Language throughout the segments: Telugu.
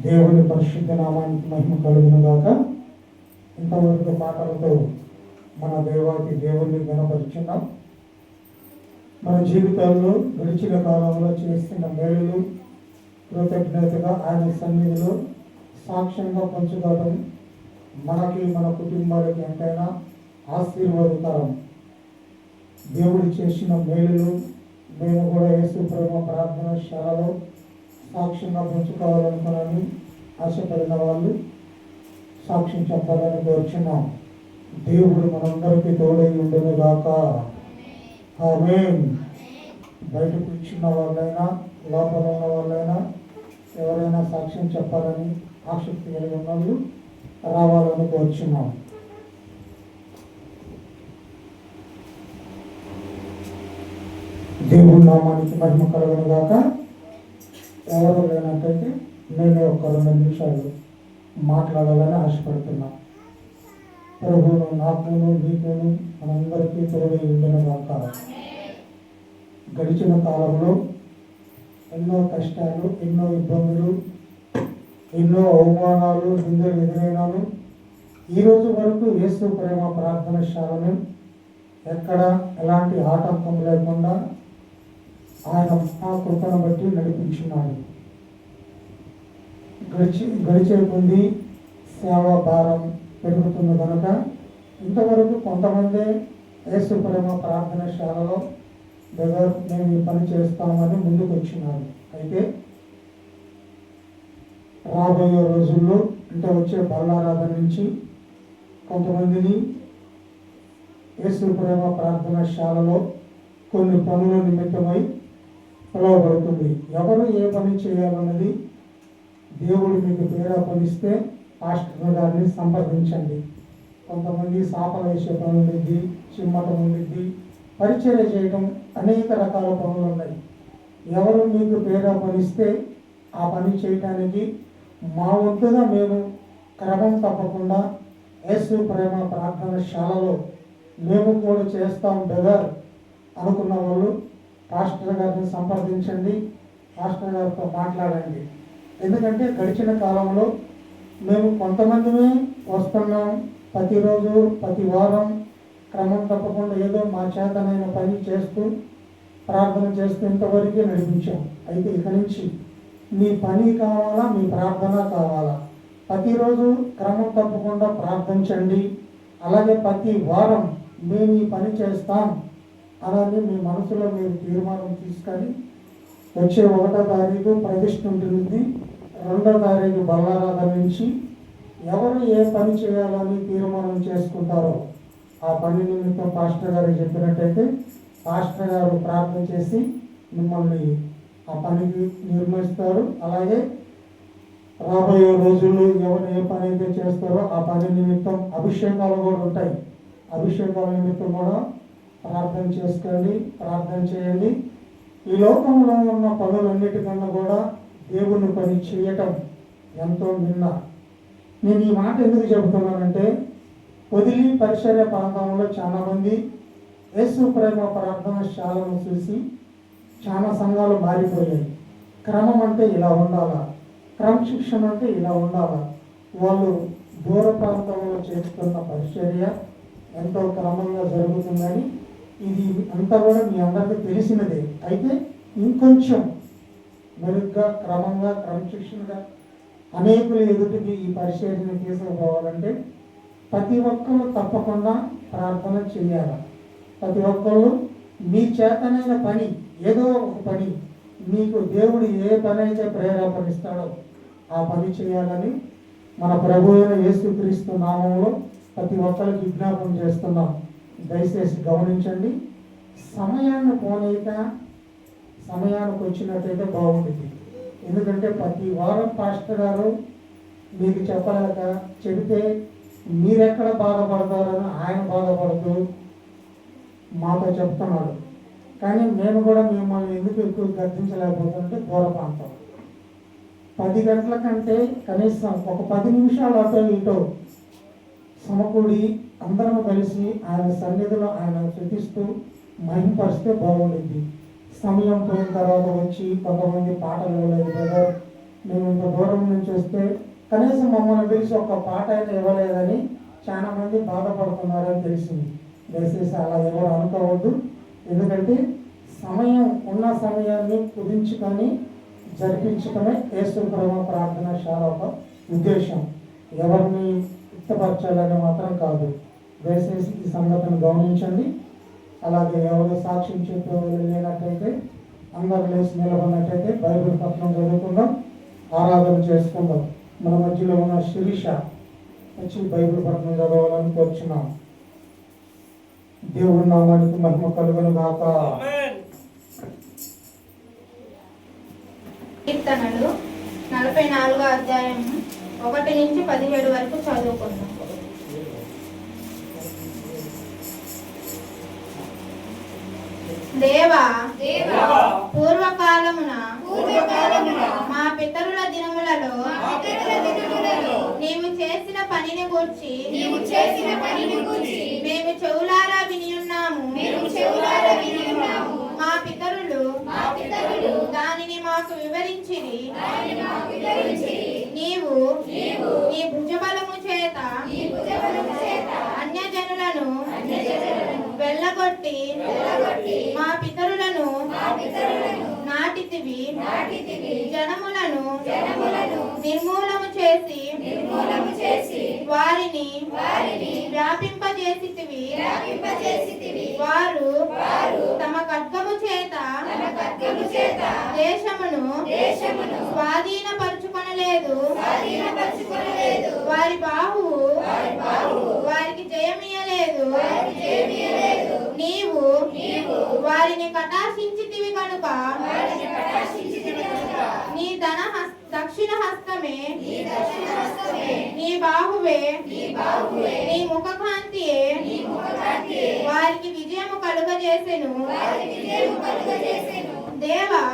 దేవుని పరిశుద్ధ నామానికి మహిమ కలుగును గాక. ఇంతవరకు పాటలతో మన దేవాది దేవుణ్ణి గణపరిచున్నాం. మన జీవితాల్లో గడిచిన కాలంలో చేస్తున్న మేలులు కృతజ్ఞతగా ఆయన సన్నిధిలో సాక్ష్యంగా పంచుకోవడం మనకి మన కుటుంబాలకి ఎంతైనా ఆశీర్వాదకరం. దేవుడు చేసిన మేలులు మేము కూడా యేసు ప్రేమ ప్రార్థనశాలలో సాక్ష్యంగా పంచుకోవాలనుకున్నాను. ఆశపడిన వాళ్ళు సాక్ష్యం చెప్పాలని కోరుచున్నాం. దేవుడు మనందరికీ తోడై ఉండును గాక. ఆమేన్. బయట కూర్చున్న వాళ్ళైనా లోపల ఉన్న వాళ్ళైనా ఎవరైనా సాక్ష్యం చెప్పాలని ఆసక్తి కలిగి ఉన్న వాళ్ళు రావాలని కోరుచున్నాం. దేవుడి నామానికి మహిమ కలుగును గాక. ఎవరు లేనట్టయితే నేను ఒక 2 నిమిషాలు మాట్లాడాలని ఆశపడుతున్నా. ప్రభువును నాకును నీకును మనందరికీ తోడై ఉండును గాక. గడిచిన కాలంలో ఎన్నో కష్టాలు, ఎన్నో ఇబ్బందులు, ఎన్నో అవమానాలు, నిందలు ఎదురైనాను. ఈరోజు వరకు యేసు ప్రేమ ప్రార్థనశాలను ఎక్కడ ఎలాంటి ఆటంకం లేకుండా ఆయన కృపను బట్టి నడిపించున్నాడు. గడిచే కొద్ది సేవా భారం పెరుగుతుంది కనుక ఇంతవరకు కొంతమంది యేసు ప్రేమ ప్రార్థనశాలలో బ్రదర్ మేము ఈ పని చేస్తామని ముందుకు వచ్చినారు. అయితే రాబోయే రోజుల్లో అంటే వచ్చే బల్లారాధన నుంచి కొంతమందిని యేసు ప్రేమ ప్రార్థనశాలలో కొన్ని పనుల నిమిత్తమై పిలువబడుతుంది. ఎవరు ఏ పని చేయాలన్నది దేవుడు మీకు ప్రేరేపణిస్తే పాస్టర్ గారిని సంప్రదించండి. కొంతమంది సాపలు వేసే పనులు ఉండిద్ది, చిమ్మటం ఉండిద్ది, పరిచర్య చేయడం, అనేక రకాల పనులు ఉన్నాయి. ఎవరు మీకు ప్రేరేపణిస్తే ఆ పని చేయడానికి మా వంతుగా మేము క్రమం తప్పకుండా యేసు ప్రేమ ప్రార్థనశాలలో మేము కూడా చేస్తాం బ్రదర్ అనుకున్న వాళ్ళు పాస్టర్ గారిని సంప్రదించండి, పాస్టర్ గారితో మాట్లాడండి. ఎందుకంటే గడిచిన కాలంలో మేము కొంతమందిమే వస్తున్నాం, ప్రతిరోజు ప్రతి వారం క్రమం తప్పకుండా ఏదో మా చేతనైన పని చేస్తూ ప్రార్థన చేస్తూ ఇంతవరకే నడిపించాం. అయితే ఇక నుంచి మీ పని కావాలా, మీ ప్రార్థన కావాలా, ప్రతిరోజు క్రమం తప్పకుండా ప్రార్థించండి. అలాగే ప్రతి వారం మేము ఈ పని చేస్తాం అలాగే మీ మనసులో మీరు తీర్మానం తీసుకొని వచ్చే 1వ తారీఖు ప్రతిష్ఠ ఉంటుంది, 2వ తారీఖు బల్లారాధన నుంచి ఎవరు ఏ పని చేయాలని తీర్మానం చేసుకుంటారో ఆ పని నిమిత్తం పాస్టర్ గారు చెప్పినట్టయితే పాస్టర్ గారు ప్రార్థన చేసి మిమ్మల్ని ఆ పనికి నిర్ణయిస్తారు. అలాగే రాబోయే రోజుల్లో ఎవరు ఏ పని అయితే చేస్తారో ఆ పని నిమిత్తం అభిషేకాలు కూడా ఉంటాయి. అభిషేకాల నిమిత్తం కూడా ప్రార్థన చేసుకోండి, ప్రార్థన చేయండి. ఈ లోకంలో ఉన్న పనులన్నిటికన్నా కూడా దేవుని పని చేయటం ఎంతో మిన్న. నేను ఈ మాట ఎందుకు చెబుతున్నానంటే పొదిలి పరిసర ప్రాంతంలో చాలామంది యేసు ప్రేమ ప్రార్థనశాలను చూసి చాలా సంఘాలు మారిపోయాయి. క్రమం అంటే ఇలా ఉండాలా, క్రమశిక్షణ అంటే ఇలా ఉండాలా. వాళ్ళు దూర ప్రాంతంలో చేస్తున్న పరిచర్య ఎంతో క్రమంగా జరుగుతుందని ఇది అంతా కూడా మీ అందరికీ తెలిసినదే. అయితే ఇంకొంచెం మెరుగ్గా, క్రమంగా, క్రమశిక్షణగా అనేకులు ఎదుటికి ఈ పరిచర్యను తీసుకుపోవాలంటే ప్రతి ఒక్కరు తప్పకుండా ప్రార్థన చేయాలి. ప్రతి ఒక్కరు మీ చేతనైన పని, ఏదో ఒక పని, మీకు దేవుడు ఏ పని అయితే ప్రేరేపణిస్తాడో ఆ పని చేయాలని మన ప్రభు అయిన యేసుక్రీస్తు నామంలో ప్రతి ఒక్కరికి విజ్ఞాపన చేస్తున్నాం. దయచేసి గమనించండి. సమయాన్ని పోనీక సమయానికి వచ్చినట్టయితే బాగుంటుంది. ఎందుకంటే ప్రతి వారం పాస్టర్ గారు మీకు చెప్పలేక చెబితే మీరెక్కడ బాధపడతారని ఆయన బాధపడుతూ మాతో చెప్తున్నాడు. కానీ మేము కూడా మిమ్మల్ని ఎందుకు ఎక్కువ గర్తించలేకపోతుంటే దూర ప్రాంతం 10 గంటల కంటే కనీసం ఒక 10 నిమిషాలు అటో ఇటో సమకూడి అందరం కలిసి ఆయన సన్నిధిలో ఆయన స్తుతిస్తూ మహిమపరిస్తే బాగుంటుంది. సమయం పోయిన తర్వాత వచ్చి కొంతమంది పాటలు ఇవ్వలేదు బ్రదర్, మేము ఇంత దూరం నుంచి వస్తే కనీసం మమ్మల్ని పిలిచి ఒక పాట అయినా ఇవ్వలేదని చాలా మంది బాధపడుతున్నారని తెలిసింది. దయచేసి అలా ఎవరు అనుకోవద్దు. ఎందుకంటే ఉన్న సమయాన్ని కుదించుకొని జరిపించడమే యేసు ప్రేమ ప్రార్థనశాల ఒక ఉద్దేశం. ఎవరిని ఇష్టపరచాలని మాత్రం కాదు. దయచేసి ఈ సంగతిని గమనించండి. అలాగే ఎవరు సాక్ష్యం చెప్పేవాళ్ళు లేనట్టయితే అందరు లేచి నిలబడినట్టయితే బైబిల్ పత్రం చదువుకుందాం, ఆరాధన చేసుకుందాం. మన మధ్యలో ఉన్న శిరీష వచ్చి బైబిల్ పత్రం చదవాలని కోరుచున్నాం. దేవుడి నామానికి మహిమ కలుగును గాక. కీర్తనలు 44వ అధ్యాయం 1 నుంచి 17 వరకు చదువుకుందాం. దేవా పూర్వకాలమున మా పితరుల దినములలో నీవు చేసిన పనిని గూర్చి మేము చెవులారా వినియున్నాము. మా పితరులు దానిని మాకు వివరించిరి. నీవు నీ భుజబలము చేత అన్యజనులను వెళ్ళగొట్టి మా పితరులను నాటితివి. జనములను నిర్మూలము చేసి వారిని వ్యాపింపజేసితివి. వారు తమ ఖడ్గము చేత దేశమును స్వాధీనపరచుకొనలేదు. వారి బాహువు వారికి జయమియలేదు. నీవు వారిని కటాక్షించితివి కనుక నీ దక్షిణ హస్తమే నీ బాహువే నీ ముఖకాంతియే వారికి విజయము కలుగజేసెను. దేవా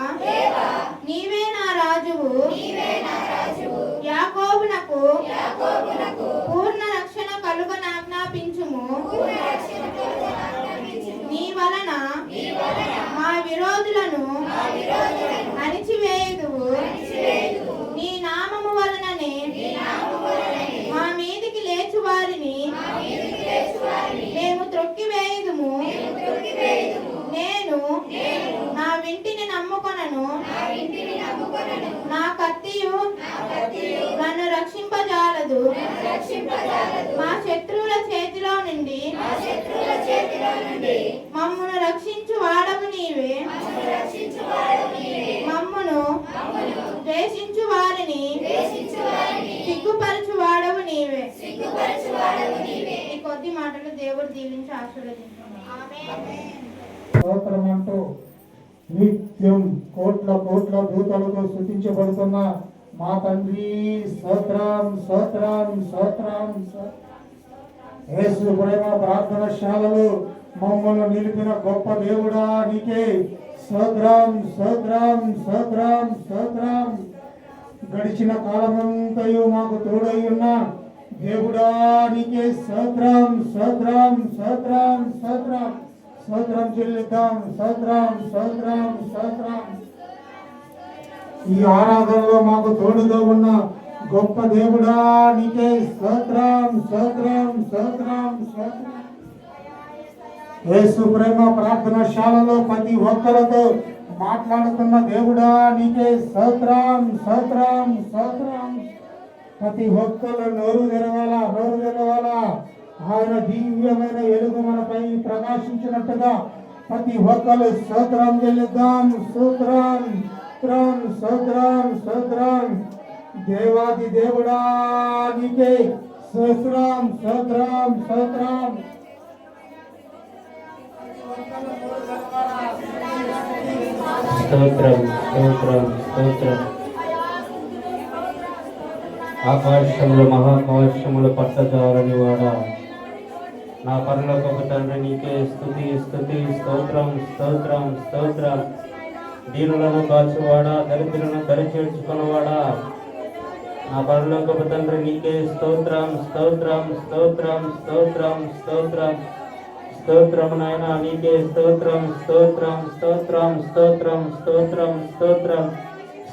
నీవే నా రాజువు. యాకోబునకు పూర్ణ రక్షణ కలుగనాజ్ఞాపించుము. నీ వలన మా విరోధులను అణిచివేయుదువు. నీ నామము వలననే మా మీదికి లేచు వారిని మేము త్రొక్కివేయుదుము. నేను నా వింటిని నమ్ముకొనను. నా కత్తియు నన్ను రక్షింపజాలదు. మా శత్రువుల చేతిలో నుండి మమ్మును రక్షించు వాడవు నీవే. మమ్మును ద్వేషించు వారిని సిగ్గుపరచు వాడవు నీవే. ఈ కొద్ది మాటలు దేవుడు దీవించి ఆశీర్వదించును. స్తోత్రమంటూ నిత్యం కోట్ల దూతలతో స్తుతించబడుతున్న మా తండ్రి స్తోత్రం స్తోత్రం స్తోత్రం. యేసు ప్రేమ ప్రార్థనశాలలో మమ్మల్ని నిలిపిన గొప్ప దేవుడా నీకే స్తోత్రం స్తోత్రం స్తోత్రం స్తోత్రం. గడిచిన కాలమంతయు మాకు తోడై ఉన్న దేవుడా నీకే స్తోత్రం స్తోత్రం స్తోత్రం స్తోత్రం. స్తోత్రం చెల్లిద్దాం. స్తోత్రం స్తోత్రం స్తోత్రం. ఈ ఆరాధనలో మాకు తోడుగా ఉన్న గొప్ప దేవుడా నీకే స్తోత్రం స్తోత్రం స్తోత్రం స్తోత్రం. యేసు ప్రేమ ప్రార్థనశాలలో ప్రతి ఒక్కరితో మాట్లాడుతున్న దేవుడా నీకే స్తోత్రం స్తోత్రం స్తోత్రం. ప్రతి ఒక్కరు నోరు తెరవాలా. ఆయన దివ్యమైన వెలుగు మనపై ప్రకాశించినట్టుగా ప్రతి ఒక్కరు స్తోత్రం చెల్లిద్దాం. స్తోత్రం స్తోత్రం స్తోత్రం. దేవాది దేవుడా నీకే స్తోత్రం స్తోత్రం స్తోత్రం. స్తోత్రం స్తోత్రం స్తోత్రం. ఆకాశములు మహాకాశములు పట్టజాలని వాడా నా పరలోకపు తండ్రి నీకే స్తుతి స్తుతి స్తోత్రం స్తోత్రం స్తోత్రం. దీనులను కాచువాడా దరిద్రులను దరిచేర్చుకున్నవాడా నా పరలోకపు తండ్రి నీకే స్తోత్రం స్తోత్రం స్తోత్రం స్తోత్రం స్తోత్రం స్తోత్రం నాయన నీకే స్తోత్రం స్తోత్రం స్తోత్రం స్తోత్రం స్తోత్రం స్తోత్రం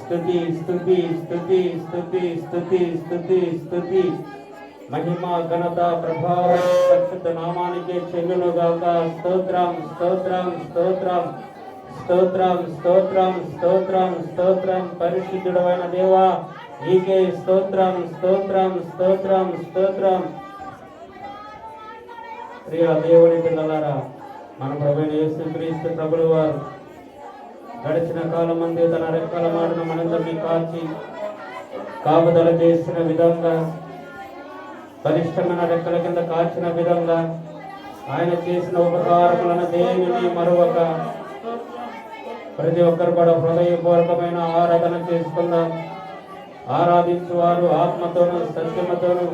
స్తుతి స్తుతి స్తుతి స్తుతి స్తుతి స్తుతి స్తుతి మహిమ ఘనత ప్రభావం పరిశుద్ధ నామానికి చెల్లును గాక. స్తోత్రం స్తోత్రం స్తోత్రం స్తోత్రం స్తోత్రం స్తోత్రం స్తోత్రం. పరిశుద్ధుడైన దేవా నీకే స్తోత్రం స్తోత్రం స్తోత్రం స్తోత్రం. ప్రియ దేవుని పిల్లలారా, మన ప్రభువైన యేసుక్రీస్తు ప్రభుల వారు గడిచిన కాలం మంది తన రెక్కల మాటను మనందరినీ కాచి కాపుదల చేసిన విధంగా, బలిష్టమైన రెక్కల కింద కాచిన విధంగా ఆయన చేసిన ఉపకారములను దేనిని మరొక ప్రతి ఒక్కరు కూడా హృదయపూర్వకమైన ఆరాధన చేసుకుందాం. ఆరాధించువారు ఆత్మతోను సత్యమతోను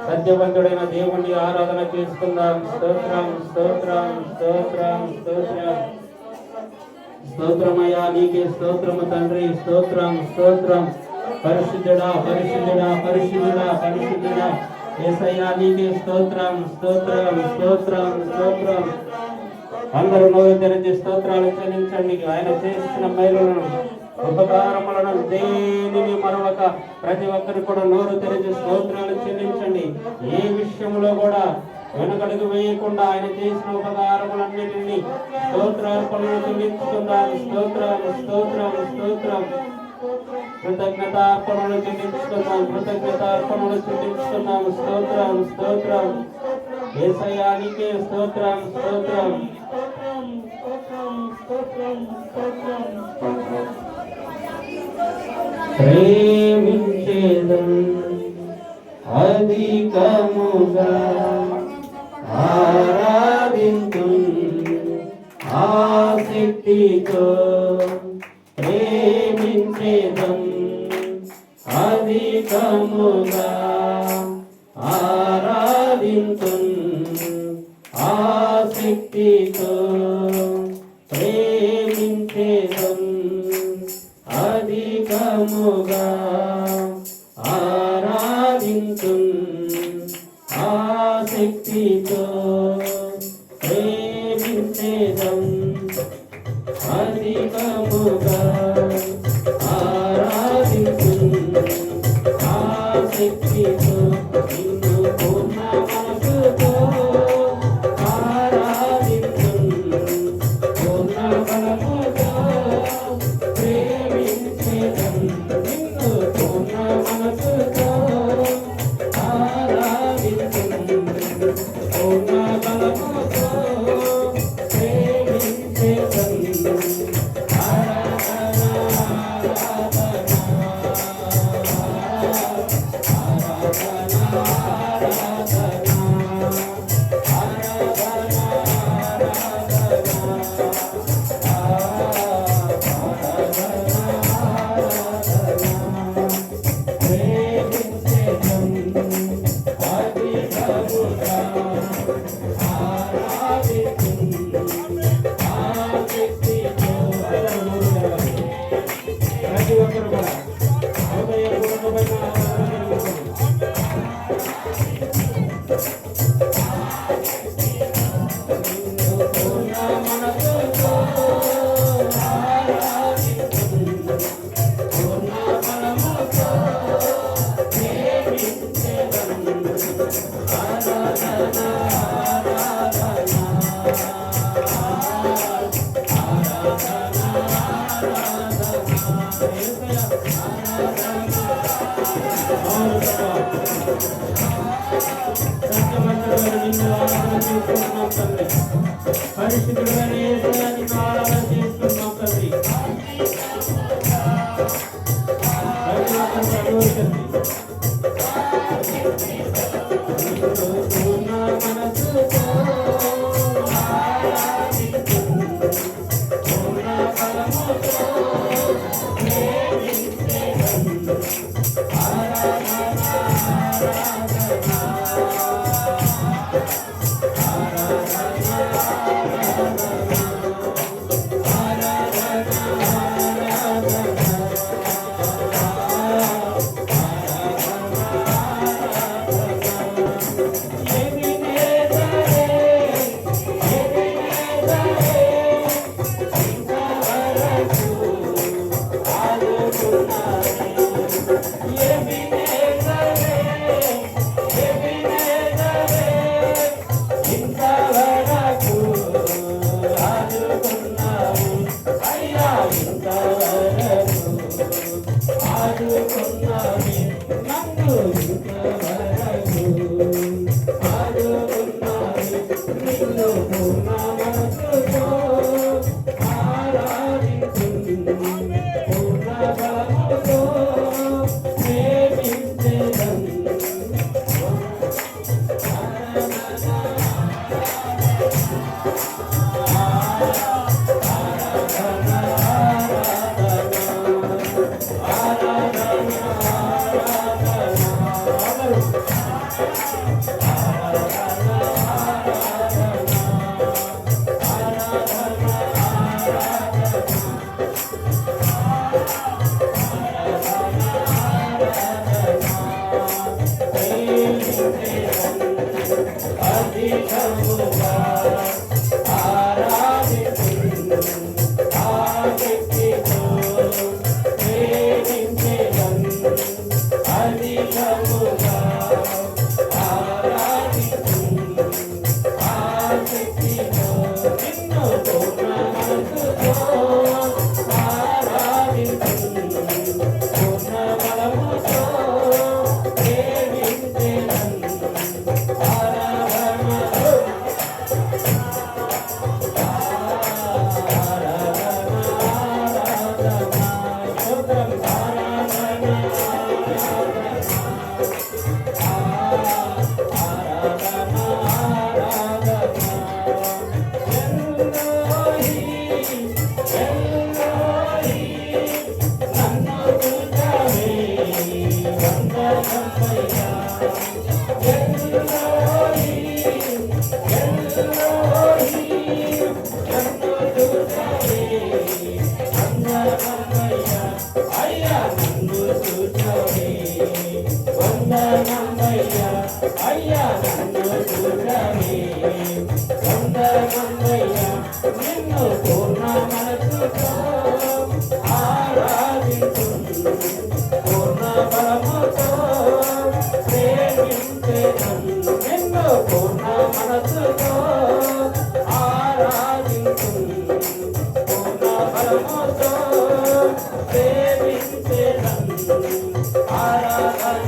సత్యవంతుడైన దేవుణ్ణి ఆరాధన చేసుకుందాం. స్తోత్రం స్తోత్రం స్తోత్రం స్తోత్రం. స్తోత్రమయ్యా నీకే స్తోత్రము తండ్రి. స్తోత్రం స్తోత్రం. పరిశుద్ధుడా పరిశుద్ధుడా పరిశుద్ధుడా పరిశుద్ధుడా యేసయ్యా నీకే స్తోత్రం స్తోత్రం స్తోత్రం స్తోత్రం. అందరూ నోరు తెరిచి స్తోత్రాలు చెల్లించండి. ఆయన చేసిన మేలులను ఉపకారములను దేనిని మరొక ప్రతి ఒక్కరు కూడా నోరు తెరిచి స్తోత్రాలు చెల్లించండి. ఏ విషయంలో కూడా వెనుకడుగు వేయకుండా ఆయన చేసిన ఉపకారములన్నిటినీ స్తోత్రార్పణలు చెల్లించుకుందాం. స్తోత్రం స్తోత్రం స్తోత్రం. కృతజ్ఞతార్పణలు చెల్లించుకుందాం. కృతజ్ఞతార్పణలు చెల్లించుకుందాం. స్తోత్రం స్తోత్రం. యేసయ్యా నీకే స్తోత్రం స్తోత్రం. ప్రేమించేదం అధికముగా ఆరాధింతు ఆసక్తితో. ప్రేమించేదం అధికముగా ఆరాధింతు ఆసక్తితో. ప్రేమించేదం అధికముగా ఆరాధింతు ఆసక్తితో. ప్రేమించేదం అధికముగా ఆరాధింతు ఆసక్తితో. నిన్ను పూర్ణ మనసుతో ఆరాధింతు పూర్ణ బలముతో. ప్రేమించేదం నిన్ను పూర్ణ మనసుతో ఆరాధింతు పూర్ణ బలముతో. ప్రేమించేదం ప్రతి ఒక్కరు కూడా హృదయపూర్వకమైన పరిశుద్ధుడైన యేసయ్యా నిన్ను ఆరాధన చేస్తున్నాం తండ్రి. ప్రతి ఒక్కరు పూర్ణ మనసుతో ఆరాధింతు పూర్ణ బలముతో. ఆదుకున్నావే నన్ను ఇంతవరకు ఆదుకున్నావే నిన్ను పూర్ణ మనసుతో ఆరాధించును పూర్ణ బలముతో ప్రేమించెదను ఆరాధన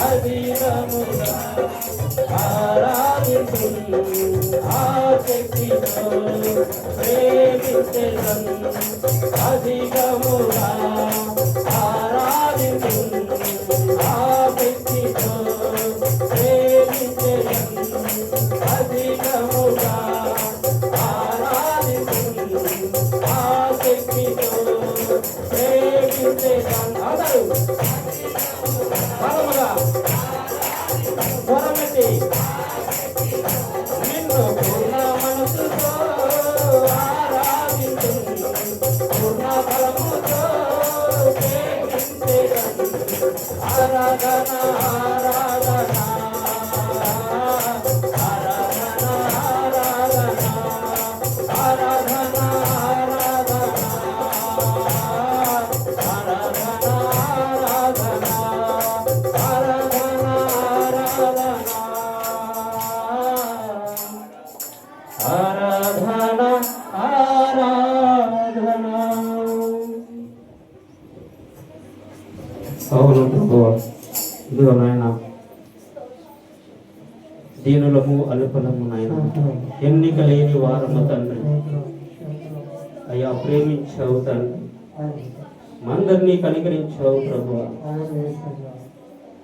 అధికముగా ఆరాధించు ఆసక్తితో ప్రేమించెదను అధికముగా ఆరాధించు ఆసక్తితో ప్రేమించెదను అధికముగా ఆరాధించు ఆసక్తితో ప్రేమించెదను అందరూ బలముగా స్వరమెత్తి నిన్ను పూర్ణ మనసుతో ఆరాధించును పూర్ణ బలముతో ప్రేమించెదను ఆరాధన ఆరాధన ఆరాధన ఆరాధన ఆరాధన ఆరాధన ఆరాధన. అవును ప్రభువా, ఇదిగో నాయన దీనులము అల్పలము నాయన ఎన్నిక లేని వారము తండ్రి అయ్యా ప్రేమించావు తండ్రి మందరినీ కనికరించావు ప్రభువా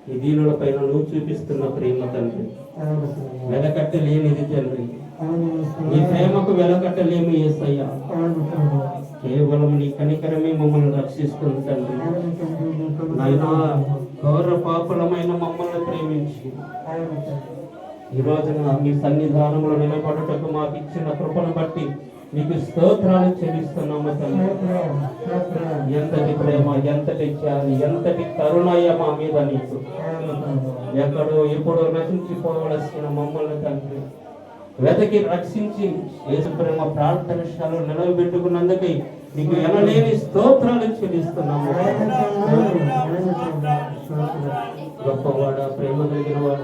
ఈ దీనుల పైన నువ్వు చూపిస్తున్న ప్రేమ తండ్రి వెలకట్టలేనిది తండ్రి నీ ప్రేమకు వెలకట్టలేము యేసయ్యా కేవలం నీ కనికరమే మమ్మల్ని రక్షిస్తుంది తండ్రి నాయనా ఘోర పాపులమైన మమ్మల్ని ప్రేమించి ఈ రోజున మీ సన్నిధానంలో నిలబడుటకు మాకు ఇచ్చిన కృపను బట్టి నీకు స్తోత్రాలు చెల్లిస్తున్నాము తండ్రి ఎంతటి ప్రేమ ఎంతటి త్యాగి ఎంతటి కరుణయ్య మా మీద నీకు ఎక్కడో ఇప్పుడు నశించిపోవలసిన మమ్మల్ని తండ్రి వెతకి రక్షించి యేసు ప్రేమ ప్రార్థనశాలలో నిలవబెట్టుకున్నందుకే నీకు ఎనలేని స్తోత్రాలు చెల్లిస్తున్నాము గొప్పవాడ ప్రేమ కలిగిన వాడ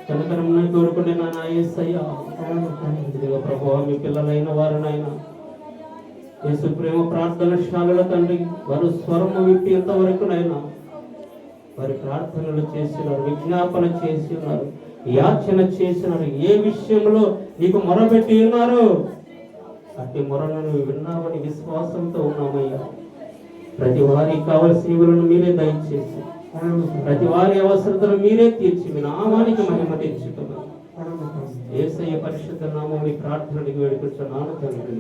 కనుకరమున కోరుకునే నా యేసయ్యా ఇదిగో ప్రభువా మీ పిల్లలైన వారినైనా యేసు ప్రేమ ప్రార్థనశాలలో తండ్రి వారు స్వరము విప్పి ఎంతవరకునైనా వారి ప్రార్థనలు చేసినారు విజ్ఞాపన చేసినారు యాచన చేసినారు ఏ విషయంలో నీకు మొరపెట్టి ఉన్నారు అట్టి మొరలను విన్నామని విశ్వాసంతో ఉన్నామయ్యా ప్రతి వారికి కావలసినవులను మీరే దయచేసి ప్రతి వారి అవసరతను మీరే తీర్చి మీ నామానికి మహిమ తెచ్చుకున్నారు యేసయ్య పరిశుద్ధ నామం మీ ప్రార్థనకి వేడుకుంటున్నాను తండ్రి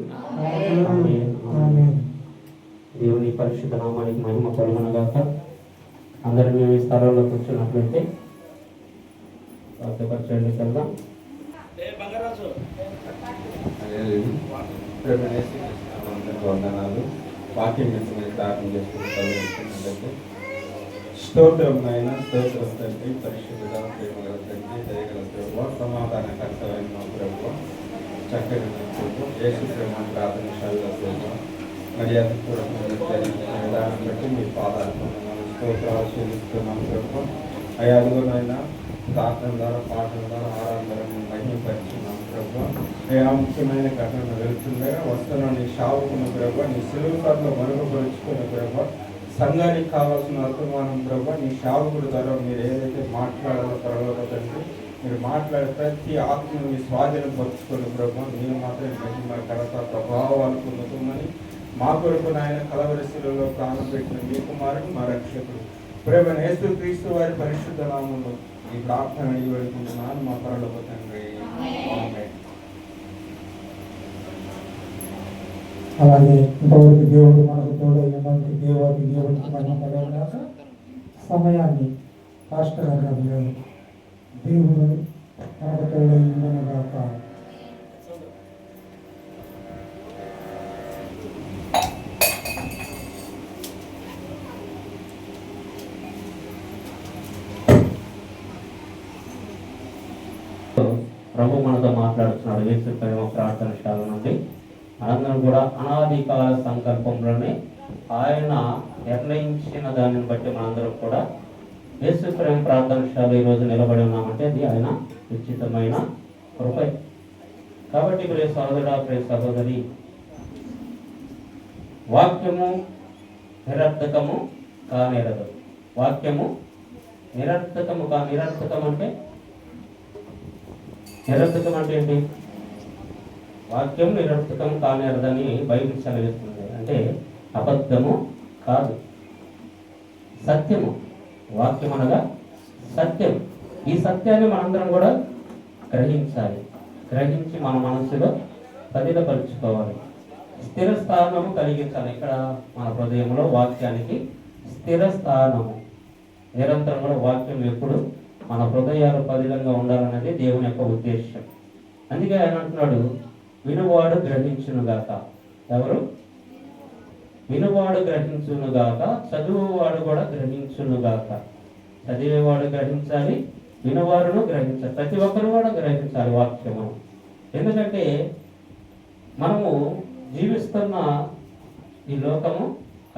దేవుని పరిశుద్ధ నామానికి మహిమ కలుగునుగాక. అందరూ మేము ఈ స్థలంలో కూర్చున్నట్లయితే వాక్యపరచండి కల్లా వందనాలు. వాక్యం మిమ్మల్ని ప్రార్థన చేసుకుంటే స్తోత్రం అయినా స్తోత్రం తండ్రి పరిశుద్ధ ప్రేమగల తండ్రి దయగల ప్రభు సమాధానకర్తమైన మా ప్రభు చక్కని ప్రభు యేసు ప్రేమ ప్రార్థనశాలలో ప్రభు మర్యాద జరిగిన విధానం బట్టి మీ పాదాలు స్తోత్రాలు చెల్లిస్తున్నాం ప్రభు అయాదుగునైనా ప్రార్థన ద్వారా పాటల ద్వారా ఆరాధన మహిమపరిచున్నాం ప్రభు అయా ముఖ్యమైన ఘటన వెళ్తుండగా వస్తున్న నీ శావుకున్న ప్రభు నీ సిలువులో మరుగుపరుచుకున్న ప్రభు సంఘానికి కావాల్సిన వర్తమానం ప్రభు నీ శావుకుడు ద్వారా మీరు ఏదైతే మాట్లాడాలో పర్వాలేదండి మీరు మాట్లాడే ప్రతి ఆత్మను మీ స్వాధీనం పరుచుకున్న ప్రభు మీరు మాత్రం మహిమ ఘనత ప్రభావాలు పొందుతుందని మా కొరకు నాయన కలవరిశిలలో ప్రాణం పెట్టిన మీ కుమారుడు మా రక్షకుడు ప్రేమ యేసు క్రీస్తు వారి పరిశుద్ధ నామంలో ఈ ప్రార్థన అడిగి వేడుకుంటున్నాను మా పరలోక తండ్రి ఆమేన్. అలాగే ఇంతవరకు దేవుడు మనకు తోడైనటువంటి దేవుడికి మనం పడేలాక సమయాన్ని పాస్టర్ గారు దేవుడు మనకు తోడైందనగాక. ప్రభు మనతో మాట్లాడుతున్నాడు యేసు ప్రేమ ప్రార్థనశాల నుండి. మనందరం కూడా అనాది కాల సంకల్పంలోనే ఆయన నిర్ణయించిన దానిని బట్టి మనందరం కూడా యేసు ప్రేమ ప్రార్థనశాల ఈరోజు నిలబడి ఉన్నామంటే అది ఆయన ఉచితమైన కృప. కాబట్టి ప్రియ సహోదరుడా ప్రియ సహోదరి, వాక్యము నిరర్థకము కానేరదు. వాక్యము నిరర్థకం అంటే ఏంటి? వాక్యం నిరర్థకం కానేరదని బైబిల్ సెలవిస్తుంది. అంటే అబద్ధము కాదు, సత్యము. వాక్యం అనగా సత్యం. ఈ సత్యాన్ని మనందరం కూడా గ్రహించాలి. గ్రహించి మన మనసులో పదిలపరుచుకోవాలి. స్థిర స్థానము కలిగించాలి. ఇక్కడ మన హృదయంలో వాక్యానికి స్థిర స్థానము. నిరంతరం కూడా వాక్యం ఎప్పుడు మన హృదయాలు పదిలంగా ఉండాలన్నది దేవుని యొక్క ఉద్దేశం. అందుకే ఆయన అంటున్నాడు, వినువాడు గ్రహించునుగాక. ఎవరు? వినువాడు గ్రహించునుగాక, చదువువాడు కూడా గ్రహించునుగాక. చదివేవాడు గ్రహించాలి, వినువారును గ్రహించాలి. ప్రతి ఒక్కరు కూడా గ్రహించాలి వాక్యము. ఎందుకంటే మనము జీవిస్తున్న ఈ లోకము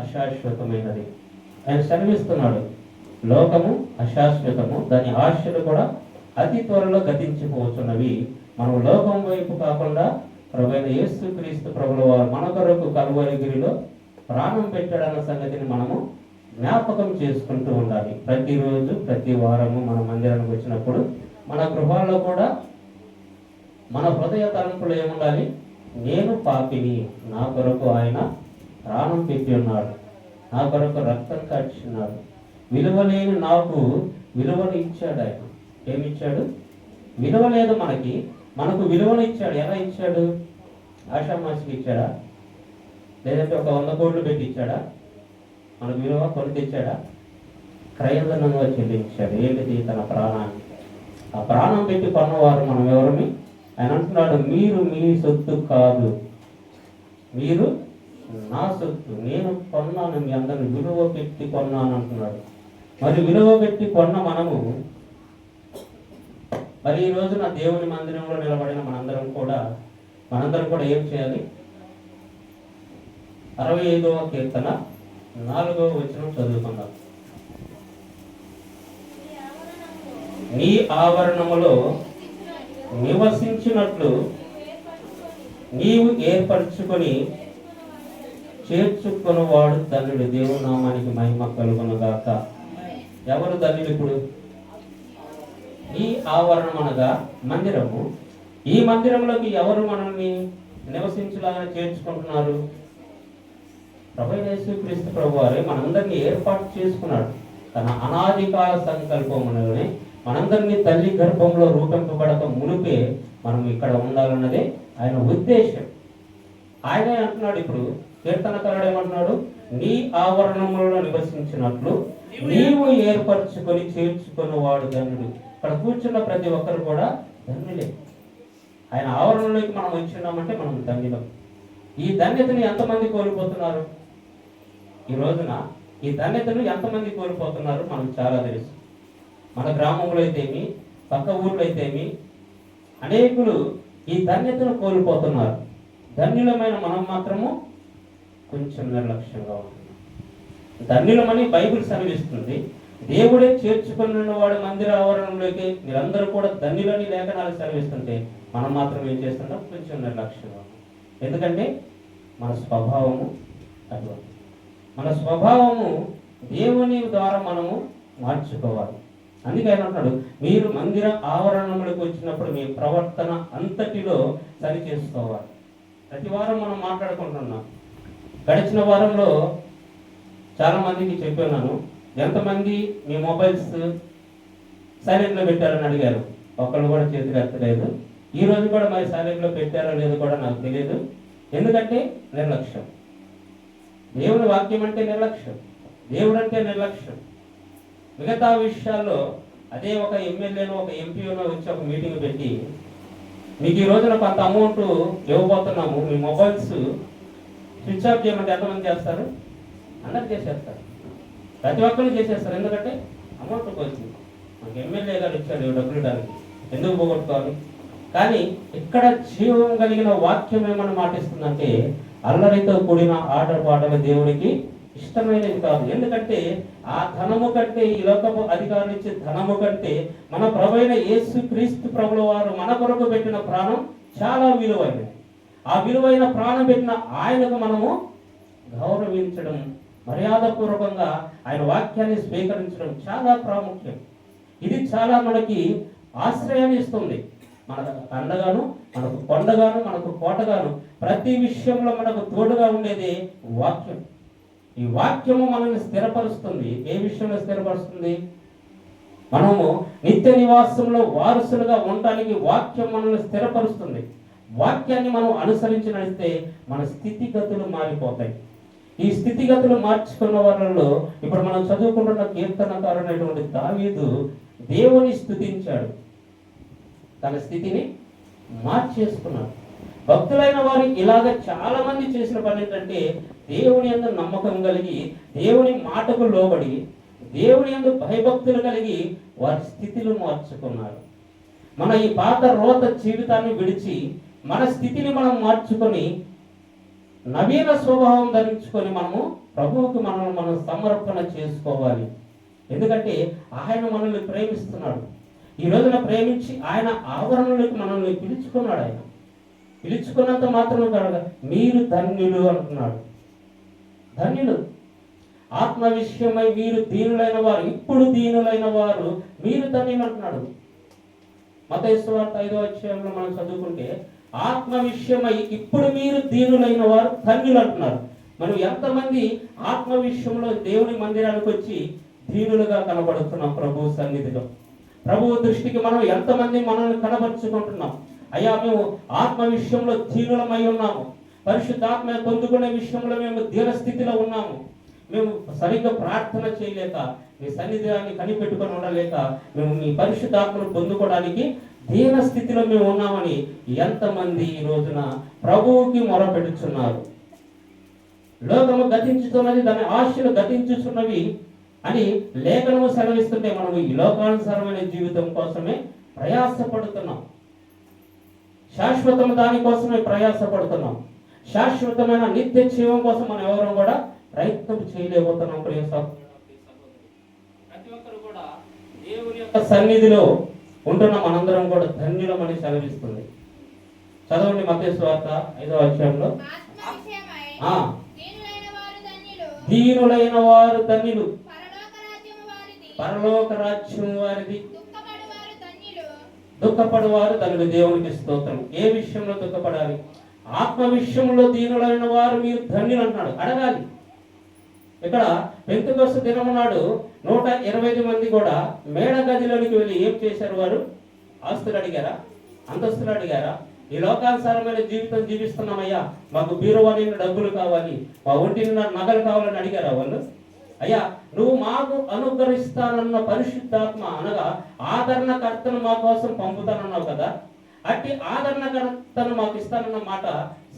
అశాశ్వతమైనది. ఆయన సెలవిస్తున్నాడు, లోకము అశాశ్వతము, దాని ఆశలు కూడా అతి త్వరలో గతించిపోతున్నవి. మనం లోకం వైపు కాకుండా ప్రభువైన యేసుక్రీస్తు ప్రభుల వారు మన కొరకు కల్వరిగిరిలో ప్రాణం పెట్టాడన్న సంగతిని మనము జ్ఞాపకం చేసుకుంటూ ఉండాలి. ప్రతిరోజు ప్రతి వారము మన మందిరానికి వచ్చినప్పుడు మన గృహాల్లో కూడా మన హృదయ తలంపులు ఏముండాలి? నేను పాపిని, నా కొరకు ఆయన ప్రాణం పెట్టి ఉన్నాడు, నా కొరకు రక్తం కార్చున్నాడు, విలువలేని నాకు విలువను ఇచ్చాడు. ఆయన ఏమిచ్చాడు? విలువ లేదు మనకు విలువను ఇచ్చాడు. ఎలా ఇచ్చాడు? ఆషామాషికి ఇచ్చాడా? లేదంటే ఒక 100 కోట్లు పెట్టి ఇచ్చాడా? మనకు విలువ కొని తెచ్చాడా? క్రయధనంగా చెల్లించాడు. ఏంటిది? తన ప్రాణాన్ని. ఆ ప్రాణం పెట్టి కొన్నవారు మనం ఎవరిని? ఆయన అంటున్నాడు, మీరు మీ సొత్తు కాదు, మీరు నా సొత్తు, నేను కొన్నాను, మీ అందరిని విలువ పెట్టి కొన్నాను అంటున్నాడు. మరి విలువ పెట్టి కొన్న మనము మరి ఈ రోజున దేవుని మందిరంలో నిలబడిన మనందరం కూడా ఏం చేయాలి? 65వ కీర్తన 4వ వచనం చదువుకుందాం. నీ ఆవరణములో నివసించినట్లు నీవు ఏర్పరచుకొని చేర్చుకుని వాడు ధన్యుడు. దేవుని నామానికి మహిమ కలుగునుగాక. ఎవరు ధన్యులు? ఇప్పుడు ఈ ఆవరణం అనగా మందిరము. ఈ మందిరంలోకి ఎవరు మనల్ని నివసించలాగా చేర్చుకుంటున్నారు? ప్రభువైన యేసుక్రీస్తు ప్రభువారే మనందరినీ ఏర్పాటు చేసుకున్నాడు. తన అనాదికాల సంకల్పములోనే మనందరినీ తల్లి గర్భంలో రూపింపబడక మునిపే మనం ఇక్కడ ఉండాలన్నదే ఆయన ఉద్దేశం. ఆయనే అంటున్నాడు, ఇప్పుడు కీర్తనకారుడు ఏమంటున్నాడు? నీ ఆవరణములలో నివసించినట్లు నీవు ఏర్పరచుకొని చేర్చుకుని వాడు ధన్యుడు. ఇక్కడ కూర్చున్న ప్రతి ఒక్కరు కూడా ధన్యులే. ఆయన ఆవరణలోకి మనం వచ్చినామంటే మనం ధన్యులం. ఈ ధన్యతను ఎంతమంది కోల్పోతున్నారు? ఈ రోజున ఈ ధన్యతను ఎంతమంది కోల్పోతున్నారు మనకు చాలా తెలుసు. మన గ్రామంలో అయితేమి, పక్క ఊర్లో అయితేమి అనేకులు ఈ ధన్యతను కోల్పోతున్నారు. ధన్యులమైన మనం మాత్రము కొంచెం నిర్లక్ష్యంగా ఉంటున్నాం. ధన్యులమని బైబిల్ సెలవిస్తుంది. దేవుడే చేర్చుకున్న వాడు మందిర ఆవరణలోకి మీరందరూ కూడా ధన్యులని లేఖనాలు సెలవిస్తుంటే మనం మాత్రం ఏం చేస్తున్నాం? కొంచెం నిర్లక్ష్యంగా. ఎందుకంటే మన స్వభావము అటువంటి. మన స్వభావము దేవుని ద్వారా మనము మార్చుకోవాలి. అందుకే ఆయన అంటున్నాడు, మీరు మందిర ఆవరణములకు వచ్చినప్పుడు మీ ప్రవర్తన అంతటిలో సరి చేసుకోవాలి. ప్రతి వారం మనం మాట్లాడుకుంటున్నాం. గడిచిన వారంలో చాలా మందికి చెప్పాను, ఎంతమంది మీ మొబైల్స్ సైలెంట్లో పెట్టారని అడిగారు. ఒకళ్ళు కూడా చేతికి ఎత్తలేదు. ఈ రోజు కూడా మరి సైలెంట్లో పెట్టారో లేదో కూడా నాకు తెలియదు. ఎందుకంటే నిర్లక్ష్యం. దేవుని వాక్యం అంటే నిర్లక్ష్యం, దేవుడు అంటే నిర్లక్ష్యం. మిగతా విషయాల్లో అదే ఒక ఎమ్మెల్యేనో ఒక ఎంపీనో వచ్చి ఒక మీటింగ్ పెట్టి మీకు ఈ రోజున కొంత అమౌంట్ ఇవ్వబోతున్నాము, మీ మొబైల్స్ స్విచ్ ఆఫ్ చేయమంటే ఎంతమంది చేస్తారు? అందరూ చేసేస్తారు. ప్రతి ఒక్కరు చేసేస్తారు. ఎందుకంటే అమౌంట్ వచ్చింది, మనకి ఎమ్మెల్యే గారు ఇచ్చారు డబ్బులు ఇవ్వడానికి, ఎందుకు పోగొట్టుకోవాలి? కానీ ఇక్కడ జీవం కలిగిన వాక్యం ఏమని మాటిస్తుందంటే అల్లరితో కూడిన ఆటపాటలు దేవునికి ఇష్టమైనది కాదు. ఎందుకంటే ఆ ధనము కంటే, ఈ లోకపు అధికారులు ఇచ్చే ధనము కంటే మన ప్రభువైన యేసుక్రీస్తు ప్రభుల వారు మన కొరకు పెట్టిన ప్రాణం చాలా విలువైనది. ఆ విలువైన ప్రాణం పెట్టిన ఆయనకు మనము గౌరవించడం మర్యాదపూర్వకంగా ఆయన వాక్యాన్ని స్వీకరించడం చాలా ప్రాముఖ్యం. ఇది చాలా మనకి ఆశ్రయాన్ని ఇస్తుంది. మనకు అండగాను, మనకు కొండగాను, మనకు కోటగాను, ప్రతి విషయంలో మనకు తోడుగా ఉండేది వాక్యం. ఈ వాక్యము మనల్ని స్థిరపరుస్తుంది. ఏ విషయంలో స్థిరపరుస్తుంది? మనము నిత్య నివాసంలో వారసులుగా ఉండటానికి వాక్యం మనల్ని స్థిరపరుస్తుంది. వాక్యాన్ని మనం అనుసరించి నడిస్తే మన స్థితిగతులు మారిపోతాయి. ఈ స్థితిగతులు మార్చుకున్న వాళ్ళలో ఇప్పుడు మనం చదువుకుంటున్న కీర్తనకారుడైనటువంటి దావీదు దేవుని స్తుతించాడు, తన స్థితిని మార్చేసుకున్నాడు. భక్తులైన వారు ఇలాగ చాలా మంది చేసిన పని ఏంటంటే దేవుని యందు నమ్మకం కలిగి, దేవుని మాటకు లోబడి, దేవుని యందు భయభక్తులు కలిగి వారి స్థితిని మార్చుకున్నారు. మన ఈ పాత రోత జీవితాన్ని విడిచి మన స్థితిని మనం మార్చుకొని నవీన స్వభావం ధరించుకొని మనము ప్రభువుకి మనల్ని మనం సమర్పణ చేసుకోవాలి. ఎందుకంటే ఆయన మనల్ని ప్రేమిస్తున్నాడు. ఈ రోజున ప్రేమించి ఆయన ఆవరణలోకి మనల్ని పిలుచుకున్నాడు. ఆయన పిలుచుకున్నంత మాత్రమే కాదు, మీరు ధన్యులు అంటున్నాడు. ధన్యులు. ఆత్మ విషయమై మీరు దీనులైన వారు, ఇప్పుడు దీనులైన వారు మీరు ధన్యులు అంటున్నాడు. మత్తయి సువార్త 5వ అధ్యాయంలో మనం చదువుకుంటే ఆత్మ విషయమై ఇప్పుడు మీరు దీనులైన వారు ధన్యులు అంటున్నారు. మనం ఎంతమంది ఆత్మ విషయంలో దేవుని మందిరానికి వచ్చి దీనులుగా కనబడుతున్నాం ప్రభు సన్నిధిలో? ప్రభువు దృష్టికి మనం ఎంతమంది మనల్ని కనబరుచుకుంటున్నాం? అయ్యా, మేము ఆత్మ విషయంలో దీనులమై ఉన్నాము, పరిశుద్ధాత్మ పొందుకునే విషయంలో మేము దీన స్థితిలో ఉన్నాము, మేము సరిగ్గా ప్రార్థన చేయలేక, మీ సన్నిధాన్ని కనిపెట్టుకొని ఉండలేక, మేము మీ పరిశుద్ధాత్మను పొందుకోవడానికి దీన స్థితిలో మేము ఉన్నామని ఎంతమంది ఈ రోజున ప్రభువుకి మొరపెడుచున్నారు? లోకము గతించుతున్నది, దాని ఆశలు గతించుతున్నవి అని లేఖనము సెలవిస్తుంటే మనము ఈ లోకానుసారమైన జీవితం కోసమే ప్రయాసపడుతున్నాం. శాశ్వతం దానికోసమే ప్రయాసపడుతున్నాం. శాశ్వతమైన నిత్య జీవం కోసం మనం ఎవరు కూడా ప్రయత్నం చేయలేకపోతున్నాం. ప్రతి ఒక్కరు కూడా దేవుని యొక్క సన్నిధిలో ఉంటున్న మనందరం కూడా ధన్యులమని సెలవిస్తుంది. చదవండి మత్తయి సువార్త 5వ అధ్యాయంలో. దీనులైన వారు ధన్యులు, పరలోక రాజ్యం వారిది. దుఃఖపడువారు ధన్యులు. దేవునికి స్తోత్రం. ఏ విషయంలో దుఃఖపడాలి? ఆత్మ విషయంలో దీనులైన వారు మీరు ధన్యులు అంటున్నాడు. అడగాలి. ఇక్కడ పెంతెకొస్తు దినము నాడు 125 మంది కూడా మేడ గదిలోనికి వెళ్ళి ఏం చేశారు? వారు ఆస్తులు అడిగారా? అంతస్తులు అడిగారా? ఈ లోకానుసారమైన జీవితం జీవిస్తున్నామయ్యా, మాకు బీరువా నిండా డబ్బులు కావాలి, మా ఒంటి నిండా నగలు కావాలని అడిగారా వాళ్ళు? అయ్యా, నువ్వు మాకు అనుగ్రహిస్తానన్న పరిశుద్ధాత్మ అనగా ఆదరణకర్తను మా కోసం పంపుతానన్నావు కదా, అట్టి ఆదరణకర్తను మాకు ఇస్తానన్న మాట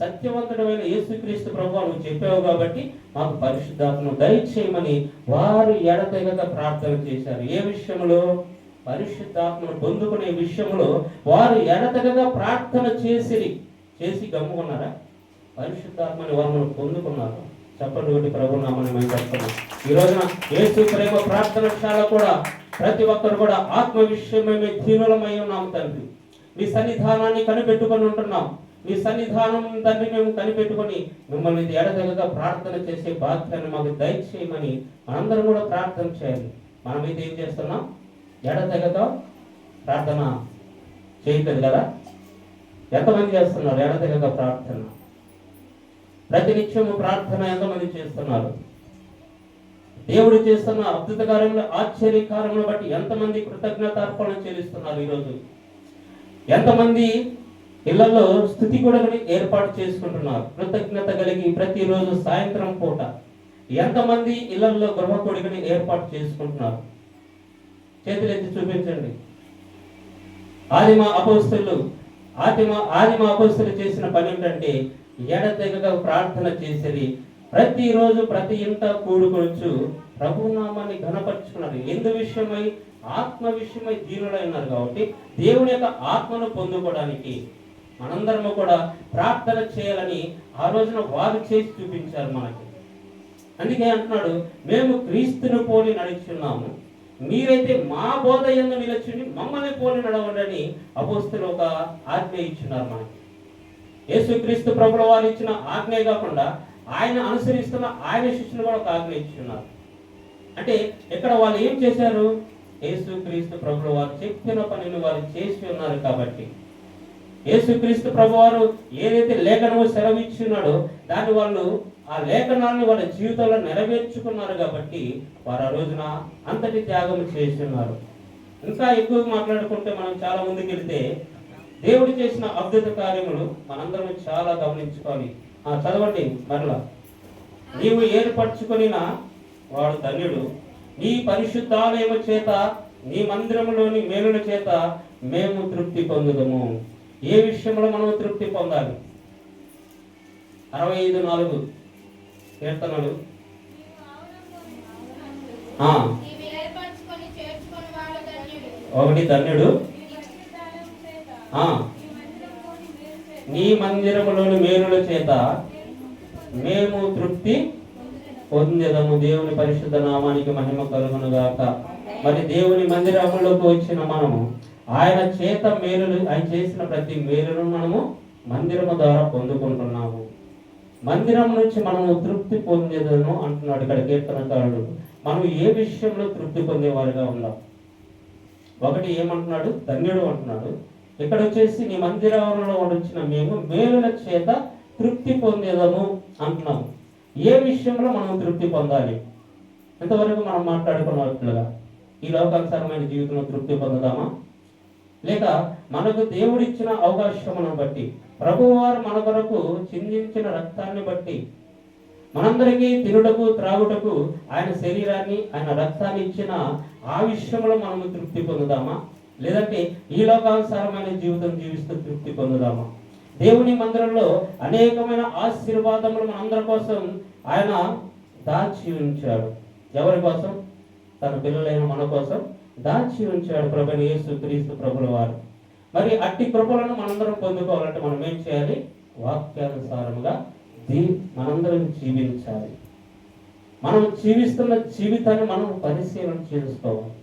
సత్యవంతుడైన యేసుక్రీస్తు ప్రభువు నువ్వు చెప్పావు కాబట్టి మాకు పరిశుద్ధాత్మను దయచేయమని వారు ఎడతెగక ప్రార్థన చేశారు. ఏ విషయంలో? పరిశుద్ధాత్మను పొందుకునే విషయంలో వారు ఎడతెగక ప్రార్థన చేసి గమ్ముకున్నారా? పరిశుద్ధాత్మని వారు పొందుకున్నారు. చెప్పండి ఒకటి ప్రభు నామని మేము చెప్తున్నాం. ఈ రోజున యేసు ప్రేమ ప్రార్థనశాల కూడా ప్రతి ఒక్కరు కూడా ఆత్మ విషయమై మేము దీనులమై ఉన్నాం తండ్రి. మీ సన్నిధానాన్ని కనిపెట్టుకొని ఉంటున్నాం. మీ సన్నిధానం తండ్రి మేము కనిపెట్టుకొని మిమ్మల్ని ఎడతెగక ప్రార్థన చేసే బాధ్యతను మాకు దయచేయమని మనందరం కూడా ప్రార్థన చేయాలి. మనమైతే ఏం చేస్తున్నాం? ఎడతెగక ప్రార్థన చేయట్లేదు కదా? ఎంతమంది చేస్తున్నారు ఎడతెగక ప్రార్థన? ప్రతినిత్యము ప్రార్థన ఎంతమంది చేస్తున్నారు? దేవుడు చేస్తున్న అద్భుత కార్యములు, ఆశ్చర్య కార్యములు బట్టి ఎంతమంది కృతజ్ఞతార్పణ చెల్లిస్తున్నారు? ఈరోజు ఎంతమంది ఇళ్లలో స్తుతి కొడుకుని ఏర్పాటు చేసుకుంటున్నారు కృతజ్ఞత కలిగి? ప్రతిరోజు సాయంత్రం పూట ఎంతమంది ఇళ్లలో గృహ కొడుకుని ఏర్పాటు చేసుకుంటున్నారు? చేతులు ఎత్తి చూపించండి. ఆదిమ అపోస్తలులు చేసిన పని ఏంటంటే ఎడతెగక ప్రార్థన చేసేది. ప్రతిరోజు ప్రతి ఇంట కూడుకొచ్చు ప్రభునామాన్ని ఘనపరుచుకున్నారు. ఎందు విషయమై? ఆత్మ విషయమై దీనులైనారు కాబట్టి దేవుని యొక్క ఆత్మను పొందుకోవడానికి మనందరము కూడా ప్రార్థన చేయాలని ఆ రోజున వారు చేసి చూపించారు మనకి. అందుకే అంటున్నాడు, మేము క్రీస్తును పోలి నడుచున్నాము, మీరైతే మా బోధ యందు నిలిచి మమ్మల్ని పోలి నడవండి అని అపోస్తలులు ఒక ఆజ్ఞ ఇచ్చినారు మనకి. యేసుక్రీస్తు ప్రభుల వారు ఇచ్చిన ఆజ్ఞే కాకుండా ఆయన అనుసరిస్తున్న ఆయన శిష్యులు కూడా ఒక ఆజ్ఞ ఇచ్చున్నారు. అంటే ఇక్కడ వాళ్ళు ఏం చేశారు? యేసుక్రీస్తు ప్రభువు వారు చెప్పిన పనిని వారు చేసి ఉన్నారు. కాబట్టి యేసుక్రీస్తు ప్రభు వారు ఏదైతే లేఖనము సెలవిచ్చున్నాడో దాన్ని వాళ్ళు ఆ లేఖనాన్ని వాళ్ళ జీవితంలో నెరవేర్చుకున్నారు. కాబట్టి వారు ఆ రోజున అంతటి త్యాగం చేసి ఉన్నారు. ఇంకా ఎక్కువ మాట్లాడుకుంటే మనం చాలా ముందుకు వెళ్తే దేవుడు చేసిన అద్భుత కార్యములు మనందరం చాలా గమనించుకోవాలి. చదవండి మరలా. నీవు ఏర్పరచుకొనిన వాడు ధన్యుడు, నీ పరిశుద్ధాలయము చేత నీ మందిరములోని మేలుల చేత మేము తృప్తి పొందుదము. ఏ విషయంలో మనం తృప్తి పొందాలి? 65:4 కీర్తనలు. ఒకటి ధన్యుడు, నీ మందిరములోని మేలుల చేత మేము తృప్తి పొందేదము. దేవుని పరిశుద్ధ నామానికి మహిమ కలుగును గాక. మరి దేవుని మందిరములోకి వచ్చిన మనము ఆయన చేత మేలులు, ఆయన చేసిన ప్రతి మేలును మనము మందిరము ద్వారా పొందుకుంటున్నాము. మందిరం నుంచి మనము తృప్తి పొందేదను అంటున్నాడు ఇక్కడ కీర్తనకారుడు. మనం ఏ విషయంలో తృప్తి పొందేవారుగా ఉన్నాం? ఒకటి ఏమంటున్నాడు? ధన్యుడు అంటున్నాడు. ఇక్కడ వచ్చేసి నీ మందిరంలో వచ్చిన మేము మేలుల చేత తృప్తి పొందేదము అంటున్నాము. ఏ విషయంలో మనం తృప్తి పొందాలి? ఇంతవరకు మనం మాట్లాడుకున్నట్లుగా ఈ లోకానుసారమైన జీవితంలో తృప్తి పొందుదామా? లేక మనకు దేవుడిచ్చిన అవకాశమును బట్టి, ప్రభువారు మన కొరకు చిందించిన రక్తాన్ని బట్టి, మనందరికీ తినుటకు త్రాగుటకు ఆయన శరీరాన్ని, ఆయన రక్తాన్ని ఇచ్చిన ఆ విషయంలో మనము తృప్తి పొందుదామా? లేదంటే ఈ లోకానుసారమైన జీవితం జీవిస్తూ తృప్తి పొందుదామా? దేవుని మందిరంలో అనేకమైన ఆశీర్వాదములు మనందరి కోసం ఆయన దాచి ఉంచాడు. ఎవరి కోసం? తన పిల్లలైన మన కోసం దాచి ఉంచాడు ప్రభువైన యేసుక్రీస్తు ప్రభుల వారు. మరి అట్టి కృపలను మనందరం పొందుకోవాలంటే మనం ఏం చేయాలి? వాక్యానుసారముగా మనందరం జీవించాలి. మనం జీవిస్తున్న జీవితాన్ని మనం పరిశీలన చేసుకోవాలి.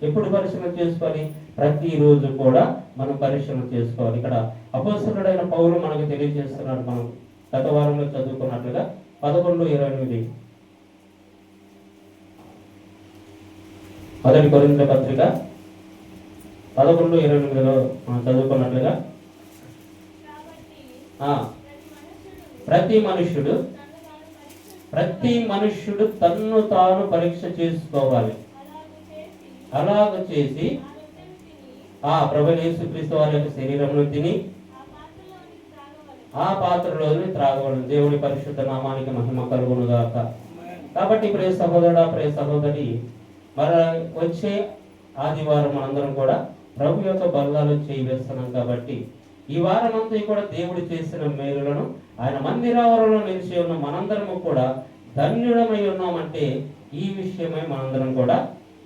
ఎప్పుడు పరిశీలన చేసుకోవాలి? ప్రతిరోజు కూడా మనం పరిశీలన చేసుకోవాలి. ఇక్కడ అపోస్తలుడైన పౌలు మనకు తెలియజేస్తున్నాడు. మనం గత వారంలో చదువుకున్నట్లుగా 11:28 మొదటి కొరింథీ పత్రిక 11:28లో మనం చదువుకున్నట్లుగా ప్రతి మనుష్యుడు తన్ను తాను పరీక్ష చేసుకోవాలి. అలాగ చేసి ప్రభువైన యేసుక్రీస్తు వారి యొక్క శరీరంలో తిని ఆ పాత్రలోని త్రాగవలను. దేవుని పరిశుద్ధ నామానికి మహిమ కలుగును గాక. కాబట్టి ప్రియ సహోదరుడా, ప్రియ సహోదరి, మరి వచ్చే ఆదివారం మనందరం కూడా ప్రభు యొక్క బల్లాలు చేయవేస్తున్నాం. కాబట్టి ఈ వారం అంతా కూడా దేవుడు చేసిన మేలులను, ఆయన మందిరావరంలో నిలిచి ఉన్న మనందరము కూడా ధన్యులమై ఉన్నామంటే ఈ విషయమై మనందరం కూడా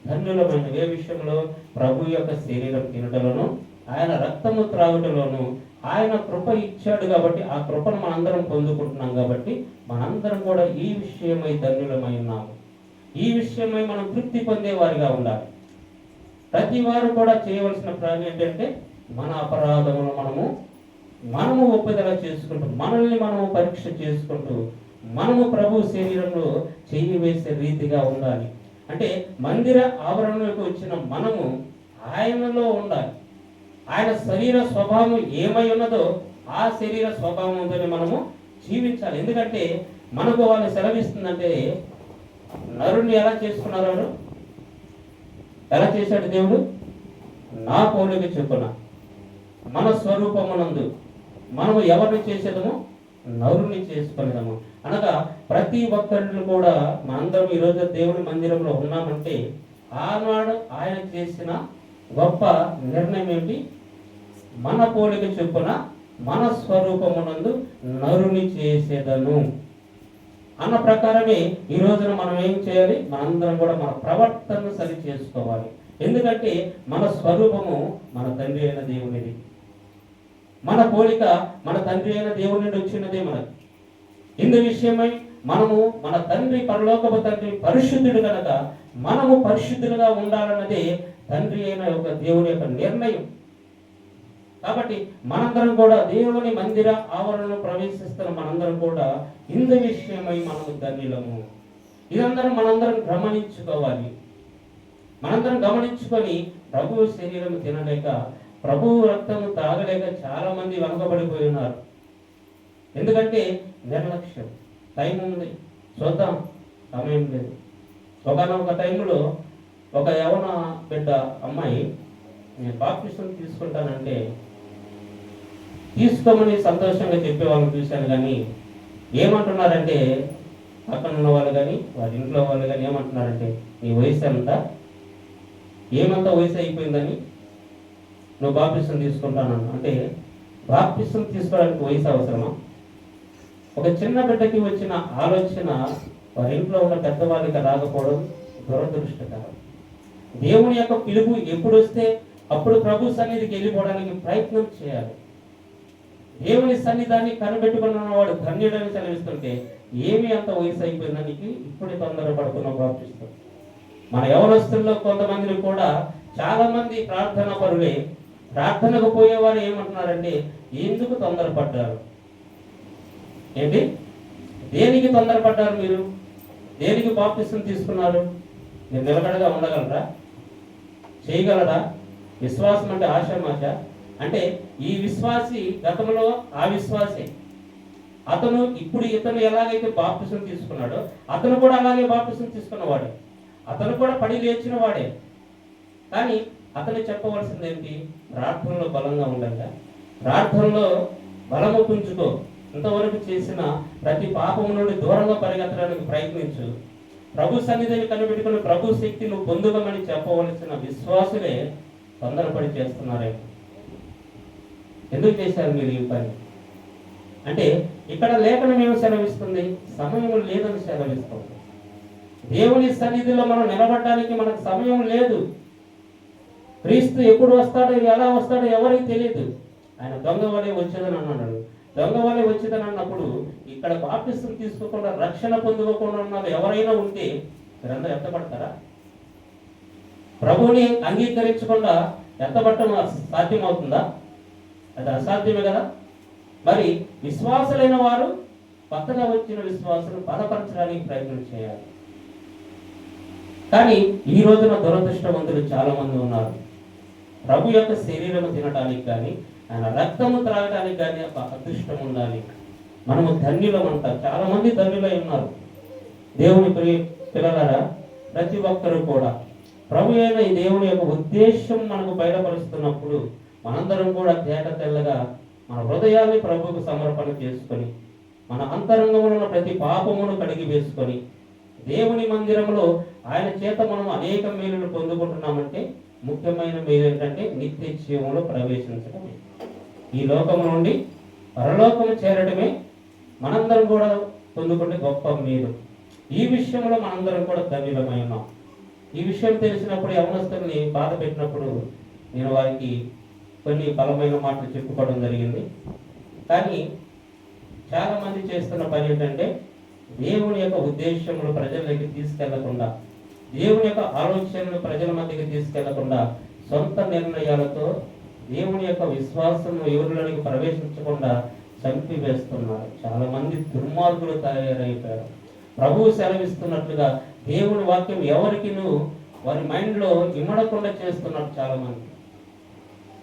ధన్యులమైన. ఏ విషయంలో? ప్రభు యొక్క శరీరం తినటలోను, ఆయన రక్తము త్రాగుటలోను ఆయన కృప ఇచ్చాడు. కాబట్టి ఆ కృపను మనందరం పొందుకుంటున్నాం. కాబట్టి మనందరం కూడా ఈ విషయమై ధన్యులమై ఉన్నాము. ఈ విషయమై మనం తృప్తి పొందేవారిగా ఉండాలి. ప్రతి వారు కూడా చేయవలసిన ప్రాణం ఏంటంటే మన అపరాధములు మనము ఒప్పుదల చేసుకుంటూ, మనల్ని మనము పరీక్ష చేసుకుంటూ, మనము ప్రభు శరీరంలో చెయ్యి వేసే రీతిగా ఉండాలి. అంటే మందిర ఆవరణలోకి వచ్చిన మనము ఆయనలో ఉండాలి. ఆయన శరీర స్వభావం ఏమై ఉన్నదో ఆ శరీర స్వభావంతో మనము జీవించాలి. ఎందుకంటే మనకు వాళ్ళు సెలవిస్తుందంటే నరుణ్ణి ఎలా చేసుకున్నారు? వాడు ఎలా చేశాడు? దేవుడు నా పోలిక చొప్పున మన స్వరూపమునందు మనము ఎవరిని చేసేదము? నరుని చేసుకునేదము. అనగా ప్రతి ఒక్కరిని కూడా మనందరం ఈరోజు దేవుని మందిరంలో ఉన్నామంటే ఆనాడు ఆయన చేసిన గొప్ప నిర్ణయం ఏంటి? మన పోలిక చొప్పున మన స్వరూపమునందు నరుని చేసేదను అన్న ప్రకారమే ఈ రోజున మనం ఏం చేయాలి? మనందరం కూడా మన ప్రవర్తనను సరి చేసుకోవాలి. ఎందుకంటే మన స్వరూపము మన తండ్రి అయిన దేవునిది. మన పోలిక మన తండ్రి అయిన దేవుని నుండి వచ్చినదే మనకు. ఇందు విషయమై మనము మన తండ్రి, పరలోకపు తండ్రి పరిశుద్ధుడు కనుక మనము పరిశుద్ధులుగా ఉండాలన్నదే తండ్రి అయిన యొక్క దేవుని యొక్క నిర్ణయం. కాబట్టి మనందరం కూడా దేవుని మందిర ఆవరణలో ప్రవేశిస్తున్న మనందరం కూడా ఇందు విషయమై మనము ధన్యులము. ఇదందరం మనందరం గమనించుకోవాలి. మనందరం గమనించుకొని ప్రభువు శరీరం తినలేక, ప్రభువు రక్తము తాగలేక చాలా మంది వెనకబడిపోయి ఉన్నారు. ఎందుకంటే నిర్లక్ష్యం. టైం ఉంది, చూద్దాం, సమయం లేదు. ఒకనొక టైంలో ఒక యవన బిడ్డ అమ్మాయి, నేను బాప్టిజం తీసుకుంటానంటే తీసుకోమని సంతోషంగా చెప్పే వాళ్ళని చూశాను. కానీ ఏమంటున్నారంటే పక్కన ఉన్న వాళ్ళు కానీ వారి ఇంట్లో వాళ్ళు కానీ ఏమంటున్నారంటే, నీ వయసు ఎంత, ఏమంత వయసు అయిపోయిందని నువ్వు బాప్టిజం తీసుకుంటానన్నా. అంటే బాప్టిజం తీసుకోవడానికి వయసు అవసరమా? ఒక చిన్న బిడ్డకి వచ్చిన ఆలోచన వారి ఇంట్లో ఉన్న పెద్దవాళ్ళకి రాకపోవడం దురదృష్టకరం. దేవుని యొక్క పిలుపు ఎప్పుడు వస్తే అప్పుడు ప్రభు సన్నిధికి వెళ్ళిపోవడానికి ప్రయత్నం చేయాలి. దేవుని సన్నిధాన్ని కనిపెట్టుకున్న వాడు ధన్యుడని సెలవిస్తుంటే ఏమి అంత వయసు అయిపోయిందని ఇప్పుడే తొందరపడుతున్న బాప్టిజం. మన యవనస్తుల్లో కొంతమందిని కూడా చాలా మంది ప్రార్థన పరులే, ప్రార్థనకు పోయేవారు ఏమంటున్నారంటే, ఎందుకు తొందరపడ్డారు? ఏంటి, దేనికి తొందరపడ్డారు మీరు? దేనికి బాప్టిజం తీసుకున్నారు? మీరు నిలకడగా ఉండగలరా? చేయగలరా? విశ్వాసం అంటే ఆశామాష అంటే ఈ విశ్వాసి గతంలో ఆ విశ్వాసే. అతను ఇప్పుడు ఇతను ఎలాగైతే బాప్టిజం తీసుకున్నాడో అతను కూడా అలాగే బాప్టిజం తీసుకున్నవాడే, అతను కూడా పడి లేచిన వాడే. కానీ అతను చెప్పవలసింది ఏంటి? ప్రార్థనలో బలంగా ఉండంగా, ప్రార్థనలో బలము పుంజుకో, ఇంతవరకు చేసిన ప్రతి పాపం నుండి దూరంగా పరిగెత్తడానికి ప్రయత్నించు, ప్రభు సన్నిధిని కనిపెట్టుకుని ప్రభు శక్తి నువ్వు పొందుకోమని చెప్పవలసిన విశ్వాసులే తొందరపడి చేస్తున్నారే. ఎందుకు చేశారు మీరు ఈ పని అంటే, ఇక్కడ లేఖనం ఏమి సెలవిస్తుంది? సమయం లేదని సెలవిస్తుంది. దేవుని సన్నిధిలో మనం నిలబడడానికి మనకు సమయం లేదు. క్రీస్తు ఎప్పుడు వస్తాడో, ఎలా వస్తాడో ఎవరికి తెలియదు. ఆయన దొంగ వలె వచ్చేదని అన్నాడు. దొంగ వలె వచ్చేదని అన్నప్పుడు ఇక్కడ బాప్టిజం తీసుకోకుండా రక్షణ పొందుకోకుండా ఉన్న ఎవరైనా ఉంటే మీరందరూ ఎత్తపడతారా? ప్రభువుని అంగీకరించకుండా ఎత్తపడటం సాధ్యమవుతుందా? అది అసాధ్యమే కదా. మరి విశ్వాసులైన వారు కొత్తగా వచ్చిన విశ్వాసులు బలపరచడానికి ప్రయత్నం చేయాలి. కానీ ఈ రోజున దురదృష్టవంతులు చాలా మంది ఉన్నారు. ప్రభు యొక్క శరీరము తినడానికి కానీ ఆయన రక్తము త్రాగడానికి కానీ ఒక అదృష్టం ఉండాలి. మనము ధన్యులం అంటారు. చాలా మంది ధన్యులై ఉన్నారు. దేవుని పిల్లలారా, ప్రతి ఒక్కరూ కూడా ప్రభు అయిన ఈ దేవుని యొక్క ఉద్దేశం మనకు బయటపరుస్తున్నప్పుడు మనందరం కూడా తేట తెల్లగా మన హృదయాన్ని ప్రభువుకు సమర్పణ చేసుకొని మన అంతరంగంలో ఉన్న ప్రతి పాపమును కడిగి వేసుకొని దేవుని మందిరంలో ఆయన చేత మనం అనేక మేలులు పొందుకుంటున్నామంటే ముఖ్యమైన మేలు ఏంటంటే నిత్య జీవంలో ప్రవేశించడమే. ఈ లోకము నుండి పరలోకము చేరడమే మనందరం కూడా పొందుకుంటే గొప్ప మేలు. ఈ విషయంలో మనందరం కూడా ధన్యులమై ఉన్నాం. ఈ విషయం తెలిసినప్పుడు యవనస్తుల్ని బాధ పెట్టినప్పుడు నేను వారికి కొన్ని బలమైన మాటలు చెప్పుకోవడం జరిగింది. కానీ చాలా మంది చేస్తున్న పని ఏంటంటే, దేవుని యొక్క ఉద్దేశములు ప్రజలకి తీసుకెళ్లకుండా, దేవుని యొక్క ఆలోచనలు ప్రజల మధ్యకి తీసుకెళ్లకుండా సొంత నిర్ణయాలతో దేవుని యొక్క విశ్వాసం ఎవరిలోనికి ప్రవేశించకుండా చంపివేస్తున్నారు. చాలా మంది దుర్మార్గులు తయారైపోయారు. ప్రభువు సెలవిస్తున్నట్లుగా దేవుని వాక్యం ఎవరికి వారి మైండ్లో ఇమ్మడకుండా చేస్తున్నారు. చాలా మంది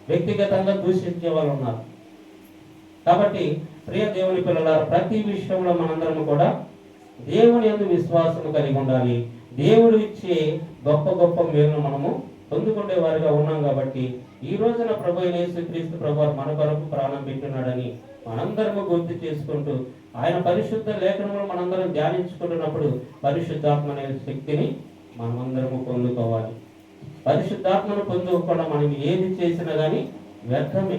వ్యక్తిగతంగా దూషించే వాళ్ళు ఉన్నారు. కాబట్టి ప్రియ దేవుని పిల్లలారా, ప్రతి విషయంలో మనందరం కూడా దేవుని యందు విశ్వాసం కలిగి ఉండాలి. దేవుడు ఇచ్చే గొప్ప గొప్ప మేలును మనము పొందుకునే వారిగా ఉన్నాం. కాబట్టి ఈ రోజున ప్రభు అయిన యేసుక్రీస్తు ప్రభువు మన కొరకు ప్రాణం పెట్టినాడని మనందరము గుర్తు చేసుకుంటూ ఆయన పరిశుద్ధ లేఖనములు మనందరం ధ్యానించుకుంటున్నప్పుడు పరిశుద్ధాత్మ అనే శక్తిని మనమందరము పొందుకోవాలి. పరిశుద్ధాత్మను పొందుకోకుండా మనం ఏది చేసినా కానీ వ్యర్థమే.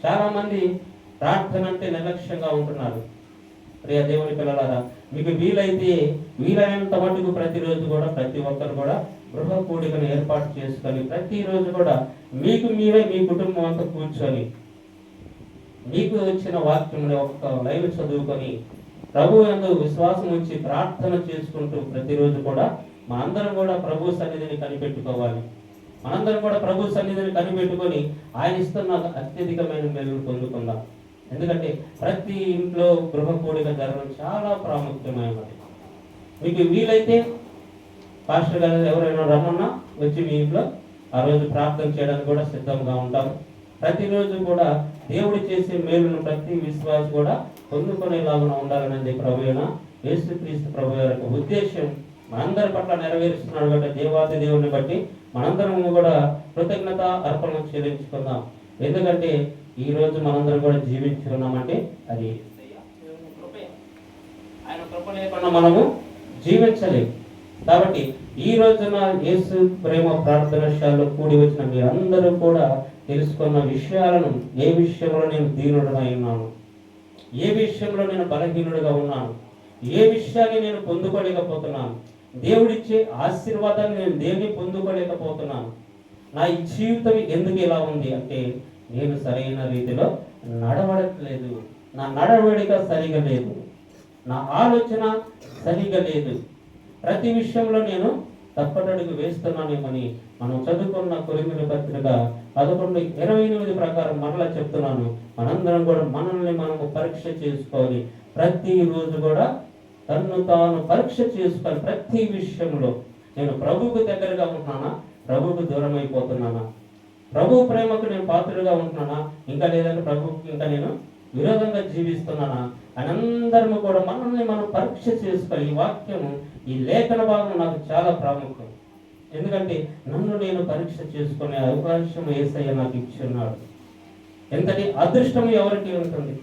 చాలా మంది ప్రార్థన అంటే నిర్లక్ష్యంగా ఉంటున్నారు. ప్రియ దేవుని పిల్లలారా, మీకు వీలైనంత మటుకు ప్రతిరోజు కూడా ప్రతి ఒక్కరు కూడా గృహ కూడికను ఏర్పాటు చేసుకొని ప్రతిరోజు కూడా మీకు మీరే మీ కుటుంబం అంతా కూర్చొని మీకు వచ్చిన వాక్యంలో ఒక లైవ్ చదువుకొని ప్రభు యందు విశ్వాసం ఉంచి ప్రార్థన చేసుకుంటూ ప్రతిరోజు కూడా మా అందరం కూడా ప్రభు సన్నిధిని కనిపెట్టుకోవాలి. మనందరం కూడా ప్రభు సన్నిధిని కనిపెట్టుకొని ఆయన ఇస్తున్న అత్యధికమైన మేలును పొందుకుందాం. ఎందుకంటే ప్రతి ఇంట్లో గృహ కూడిక జరగడం చాలా ప్రాముఖ్యమైనది. మీకు వీలైతే పాస్టర్ గారు ఎవరైనా రమ్మన్నా వచ్చి మీ ఇంట్లో ఆ రోజు ప్రార్థన చేయడానికి కూడా సిద్ధంగా ఉంటాము. ప్రతిరోజు కూడా దేవుడు చేసే మేలును ప్రతి విశ్వాసం కూడా పొందుకునేలాగా ఉండాలనేది ప్రభు అయిన యేసుక్రీస్తు ప్రభు యొక్క ఉద్దేశం మనందరి పట్ల నెరవేరుస్తున్నాడు. కాబట్టి దేవాది దేవుని బట్టి మనందరం కూడా కృతజ్ఞత అర్పణ చెల్లించుకుందాం. ఎందుకంటే ఈ రోజు మనందరం కూడా జీవించి ఉన్నామంటే అది ఆయన కృప లేకుండా మనము జీవించలేము. కాబట్టి ఈ రోజున యేసు ప్రేమ ప్రార్థనశాలలో కూడి వచ్చిన మీరందరూ కూడా తెలుసుకున్న విషయాలను, ఏ విషయంలో నేను దీనుడనై ఉన్నాను, ఏ విషయంలో నేను బలహీనుడిగా ఉన్నాను, ఏ విషయాన్ని నేను పొందుకోలేకపోతున్నాను, దేవుడిచ్చే ఆశీర్వాదాన్ని నేను దేన్ని పొందుకోలేకపోతున్నాను, నా ఈ జీవితం ఎందుకు ఇలా ఉంది అంటే నేను సరైన రీతిలో నడవడట్లేదు, నా నడవడిక సరిగా లేదు, నా ఆలోచన సరిగా లేదు, ప్రతి విషయంలో నేను తప్పటడుగు వేస్తున్నానేమని మనం చదువుకున్న కొరింథీయుల పత్రిక 11:28 ప్రకారం మరలా చెప్తున్నాను. మనందరం కూడా మనల్ని మనము పరీక్ష చేసుకోవాలి. ప్రతిరోజు కూడా తన్ను తాను పరీక్ష చేసుకోవాలి. ప్రతి విషయంలో నేను ప్రభువుకు దగ్గరగా ఉంటున్నానా, ప్రభువుకు దూరం అయిపోతున్నానా, ప్రభు ప్రేమకు నేను పాత్రగా ఉంటున్నానా, ఇంకా లేదంటే ప్రభువుకి ఇంకా నేను విరోధంగా జీవిస్తున్నానా అని అందరము కూడా మనల్ని మనం పరీక్ష చేసుకోవాలి. ఈ వాక్యము, ఈ లేఖన భాగం నాకు చాలా ప్రాముఖ్యం. ఎందుకంటే నన్ను నేను పరీక్ష చేసుకునే అవకాశం యేసయ్య నాకు ఇచ్చి ఉన్నాడు. ఎంతటి అదృష్టం ఎవరికి ఉంటుంది?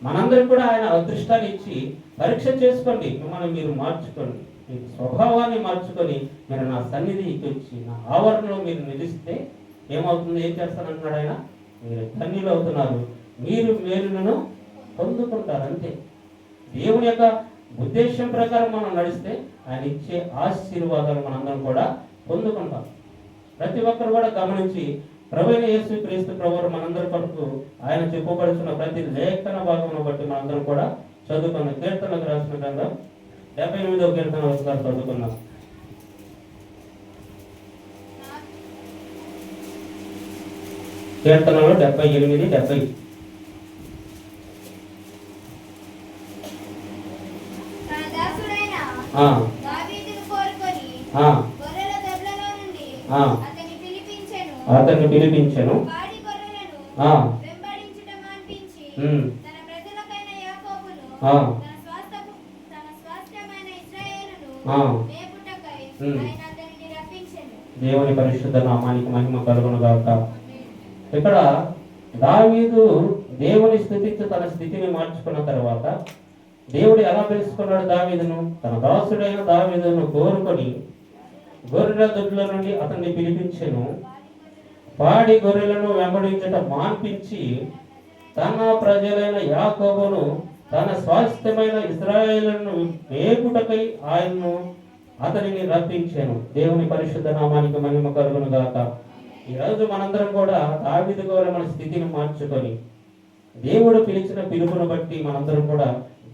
మనందరికి కూడా ఆయన అదృష్టాన్ని ఇచ్చి పరీక్ష చేసుకోండి, మిమ్మల్ని మీరు మార్చుకోండి, మీ స్వభావాన్ని మార్చుకొని మీరు నా సన్నిధికి వచ్చి నా ఆవరణలో మీరు నిలిస్తే ఏమవుతుంది, ఏం చేస్తానంటున్నాడు ఆయన? మీరు ధన్యులు అవుతున్నారు, మీరు మేలులను పొందుకుంటారు. అంతే. దేవుని యొక్క ఉద్దేశం ప్రకారం మనం నడిస్తే ఆయన ఇచ్చే ఆశీర్వాదాలు మనందరం కూడా పొందుకుంటాం. ప్రతి ఒక్కరు కూడా గమనించి ప్రభువైన యేసుక్రీస్తు ప్రభువు మనందరి కొరకు ఆయన చెప్పబడుతున్న ప్రతి లేఖన భాగమును బట్టి మనందరం కూడా చదువుకున్నాం. కీర్తనకు రాసిన గ్రంథం 78వ కీర్తన ఒకసారి చదువుకున్నాం. కీర్తనలో 78, 70. అతన్ని పిలిపించెను, దేవుని పరిశుద్ధ నామానికి మహిమ కలుగును గాక. ఇక్కడ దావీదు దేవుని స్థితికి తన స్థితిని మార్చుకున్న తర్వాత దేవుడు ఎలా పిలుచుకున్నాడు దావీదును? తన దాసుడైన దావీదును కోరుకొని గొర్రెల దొడ్ల నుండి అతన్ని పిలిపించెను, పాడి గొర్రెలను వెంబడించట మాన్పించి తన ప్రజలైన యాకోబును తన స్వాస్థ్యమైన ఇశ్రాయేలును మేపుటకై ఆయన్ను అతనిని రప్పించాను. దేవుని పరిశుద్ధ నామానికి మహిమ కలుగును గాక. ఈరోజు మనందరం కూడా దావీదు గోరె మన స్థితిని మార్చుకొని దేవుడు పిలిచిన పిలుపును బట్టి మనందరం కూడా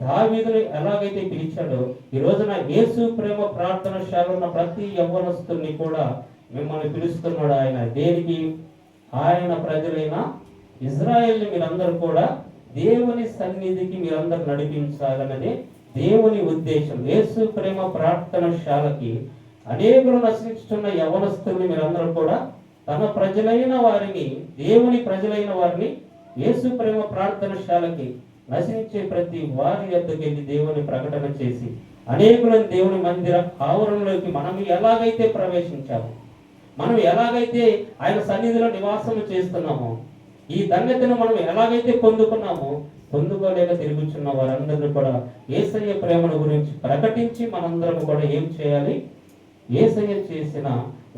దావీదుని ఎలాగైతే పిలిచాడో ఈ రోజున యేసు ప్రేమ ప్రార్థనశాల ఉన్న ప్రతి యవ్వనస్తుని కూడా మిమ్మల్ని పిలుస్తున్నాడు ఆయన. దేనికి? ఆయన ప్రజలైన ఇజ్రాయేల్ని మీరందరూ కూడా దేవుని సన్నిధికి మీరందరూ నడిపించాలన్నది దేవుని ఉద్దేశం. యేసు ప్రేమ ప్రార్థనశాలకి అనేకులు నశించుతున్న యవ్వనస్తుల్ని మీరందరూ కూడా తన ప్రజలైన వారిని, దేవుని ప్రజలైన వారిని యేసు ప్రేమ ప్రార్థనశాలకి నశించే ప్రతి వారి యొద్దకు వెళ్ళి దేవుని ప్రకటన చేసి అనేకులను దేవుని మందిర ఆవరణలోకి మనం ఎలాగైతే ప్రవేశించామో, మనం ఎలాగైతే ఆయన సన్నిధిలో నివాసము చేస్తున్నామో, ఈ ధన్యతను మనం ఎలాగైతే పొందుకున్నామో, పొందుకోలేక తిరుగుచున్న వారందరినీ కూడా యేసయ్య ప్రేమను గురించి ప్రకటించి మనందరం కూడా ఏం చేయాలి? యేసయ్య చేసిన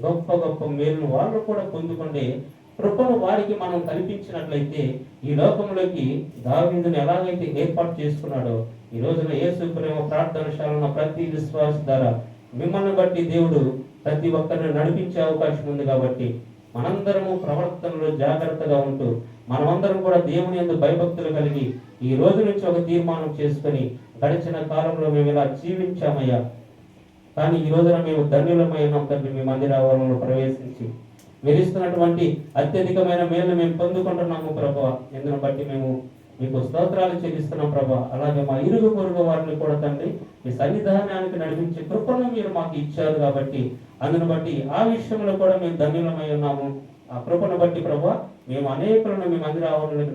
గొప్ప గొప్ప మేలును వాళ్ళు కూడా పొందుకుంటే కృపను వారికి మనం కల్పించినట్లయితే ఈ లోకంలోకి దావీదును ఎలాగైతే ఏర్పాటు చేసుకున్నాడో ఈ రోజున యేసు ప్రేమ ప్రార్థనశాల ప్రతి విశ్వాస ద్వారా మిమ్మల్ని బట్టి దేవుడు ప్రతి ఒక్కరిని నడిపించే అవకాశం ఉంది. కాబట్టి మనందరము ప్రవర్తనలో జాగ్రత్తగా ఉంటూ మనమందరం కూడా దేవుని యందు భయభక్తులు కలిగి ఈ రోజు నుంచి ఒక తీర్మానం చేసుకొని గడిచిన కాలంలో మేము ఇలా జీవించామయ్యా, కానీ ఈ రోజున మేము ధన్యులమై ఉన్నాం తండ్రి. మీ మందిర ఆవరణలో ప్రవేశించి మీరు ఇస్తున్నటువంటి అత్యధికమైన మేలు మేము పొందుకుంటున్నాము ప్రభువా. ఇందును బట్టి మేము మీకు స్తోత్రాలు చెల్లిస్తున్నాం ప్రభా. అలాగే మా ఇరుగు పొరుగు వారిని కూడా తండ్రి మీ సన్నిధానానికి నడిపించే కృపను మీరు మాకు ఇచ్చారు కాబట్టి అందును బట్టి ఆ విషయంలో కూడా మేము ధన్యులమై ఉన్నాము. ఆ కృపను బట్టి ప్రభా మేము అనేకులను మీ మందిర ఆవరణలకు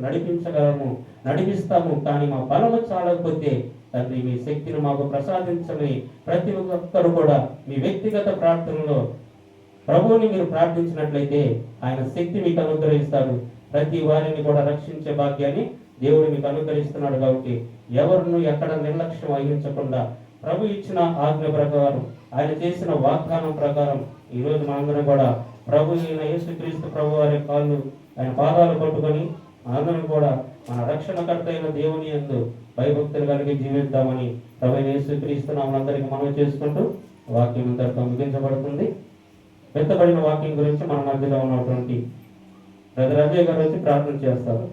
నడిపిస్తాము. కానీ మా బలము చాలకపోతే తండ్రి మీ శక్తిని మాకు ప్రసాదించమని ప్రతి ఒక్కరు కూడా మీ వ్యక్తిగత ప్రార్థనలో ప్రభువుని మీరు ప్రార్థించినట్లయితే ఆయన శక్తి మీకు అనుగ్రహిస్తాడు. ప్రతి వారిని కూడా రక్షించే భాగ్యాన్ని దేవుడు మీకు అనుగ్రహిస్తున్నాడు. కాబట్టి ఎవరిను ఎక్కడ నిర్లక్ష్యం వహించకుండా ప్రభు ఇచ్చిన ఆజ్ఞ ప్రకారం ఆయన చేసిన వాగ్దానం ప్రకారం ఈ రోజు మనందరం కూడా ప్రభు అయిన యేసుక్రీస్తు ప్రభు వారి కాళ్ళు ఆయన పాదాలు పట్టుకొని మనందరం కూడా మన రక్షణకర్త అయిన దేవుని యందు భయభక్తులు కలిగి జీవిద్దామని ప్రభు అయిన యేసుక్రీస్తు మనందరికీ మనవి చేసుకుంటూ వాక్యం ఇంతటితో ముగించబడుతుంది. వెత్తబడిన వాక్యం గురించి మన మధ్యలో ఉన్నటువంటి బ్రదర్ అజయ్ గారు వచ్చి ప్రార్థన చేస్తారు.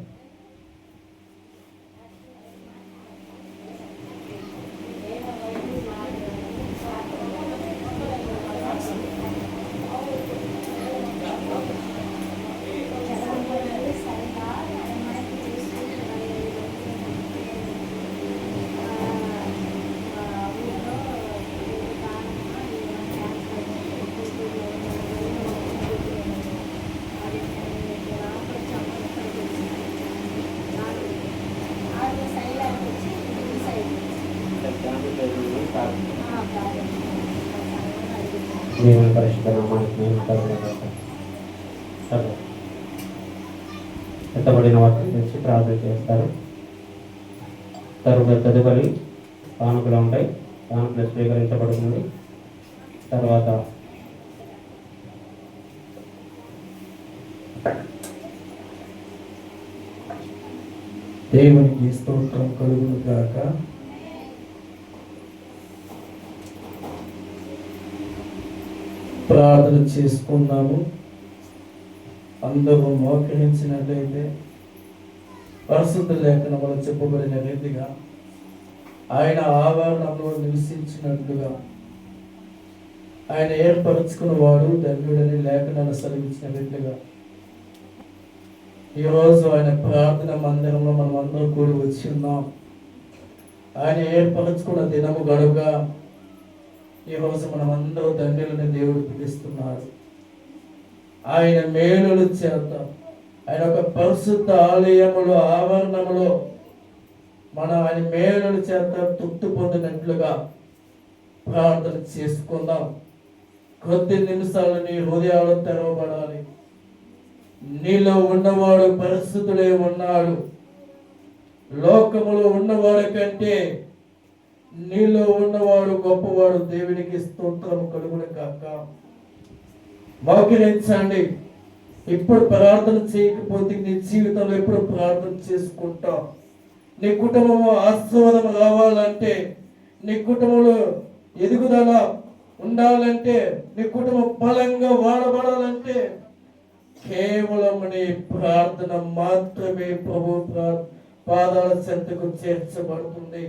దేవుని పరిశుద్ధ నామానికి ఎత్తబడిన వాక్యం గురించి ప్రార్థన చేస్తారు. తదుపరి కానుకలు ఉంటాయి. కానుకలు స్వీకరించబడుతుంది. తర్వాత దేవునికి స్తోత్రం కలుగును గాక. ప్రార్థన చేసుకున్నాము. అందరూ మోకరించినట్లయితే పరిశుద్ధ లేఖనములో చెప్పబడిన రీతిగా ఆయన ఆవరణంలో నివసించినట్లుగా ఆయన ఏర్పరచుకున్న వాడు ధన్యుడని లేఖనాలు సెలవించినట్లుగా ఈరోజు ఆయన ప్రార్థన మందిరంలో మనం అందరూ కూడి వచ్చి ఉన్నాం. ఆయన ఏర్పరచుకున్న దినము గడువుగా ఈరోజు మనం అందరూ ధన్యులని దేవుడు పిలుస్తున్నాడు. ఆయన మేలుల చేత ఆయన ఒక పరిశుద్ధ ఆలయములో ఆవరణములో మనం ఆయన మేలుల చేత తృప్తి పొందినట్లుగా ప్రార్థన చేసుకుందాం. కొద్ది నిమిషాలు నీ హృదయాలు తెరవబడాలి. నీలో ఉన్నవాడు పరిశుద్ధుడే ఉన్నాడు. లోకములో ఉన్నవాడి కంటే నీలో ఉన్నవాడు గొప్పవాడు. దేవునికి స్తోత్రం కలుగును కాక. మోకరించండి. ఇప్పుడు ప్రార్థన చేయకపోతే నీ జీవితంలో ఎప్పుడు ప్రార్థన చేసుకుంటావు? నీ కుటుంబము ఆశీర్వాదం రావాలంటే, నీ కుటుంబంలో ఎదుగుదల ఉండాలంటే, నీ కుటుంబం బలంగా వాడబడాలంటే కేవలం నీ ప్రార్థన మాత్రమే ప్రభు పాదాల చెంతకు చేర్చబడుతుంది.